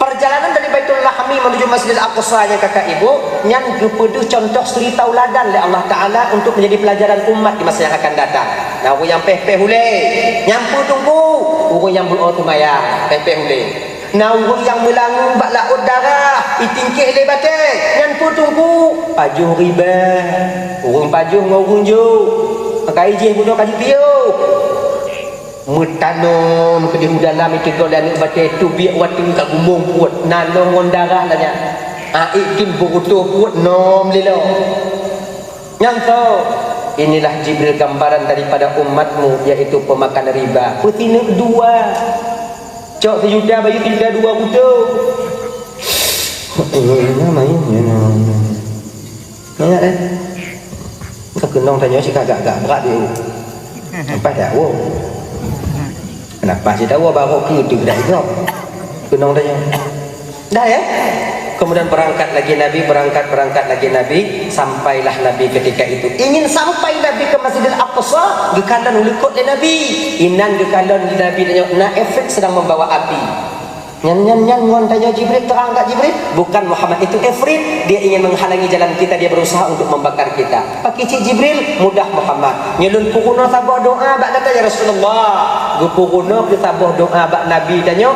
Perjalanan dari Baitul Lahmi menuju Masjidil Aqsa yang kakak ibu yang kepedu contoh suri tauladan oleh Allah Ta'ala untuk menjadi pelajaran umat di masa yang akan datang. Nah, orang yang peh-peh huleh nyampu tunggu, orang yang berdoa tumayang peh-peh huleh. Nah, orang yang melangu bak laut darah itingkih le batik nyampu tunggu pajuh riba orang pajuh ngorung jo pakai je bunuh kadi piu mutanom ke di dalam itu kau dan baca tu biak waktu kat gumbung puat nanom ngondarah lanya ikin burutuh puat nom lilo yang tahu inilah Jibril gambaran daripada umatmu yaitu pemakan riba petina dua cok sejuta bagi tiga dua butuh banyak kan tak kenong tanya si kagak-gak berat dia apa dah wow. Kenapa saya tahu baru ke tu dah itu? gunung tanya. Dah ya. Kemudian berangkat lagi Nabi, berangkat lagi Nabi, sampailah Nabi ketika itu. Ingin sampai Nabi ke Masjidil Aqsa, gekalan ulikut le Nabi. Inan gekalan Nabi tanya, na efek sedang membawa api. Nyan ngon tanya Jibril, terang tak Jibril? Bukan Muhammad, itu Ifrit. Dia ingin menghalangi jalan kita, dia berusaha untuk membakar kita. Pakai cik Jibril, mudah Muhammad. Nyelun pukuno sabah doa bak kata ya Rasulullah. Gu pukuno ke sabah doa bak Nabi tanya.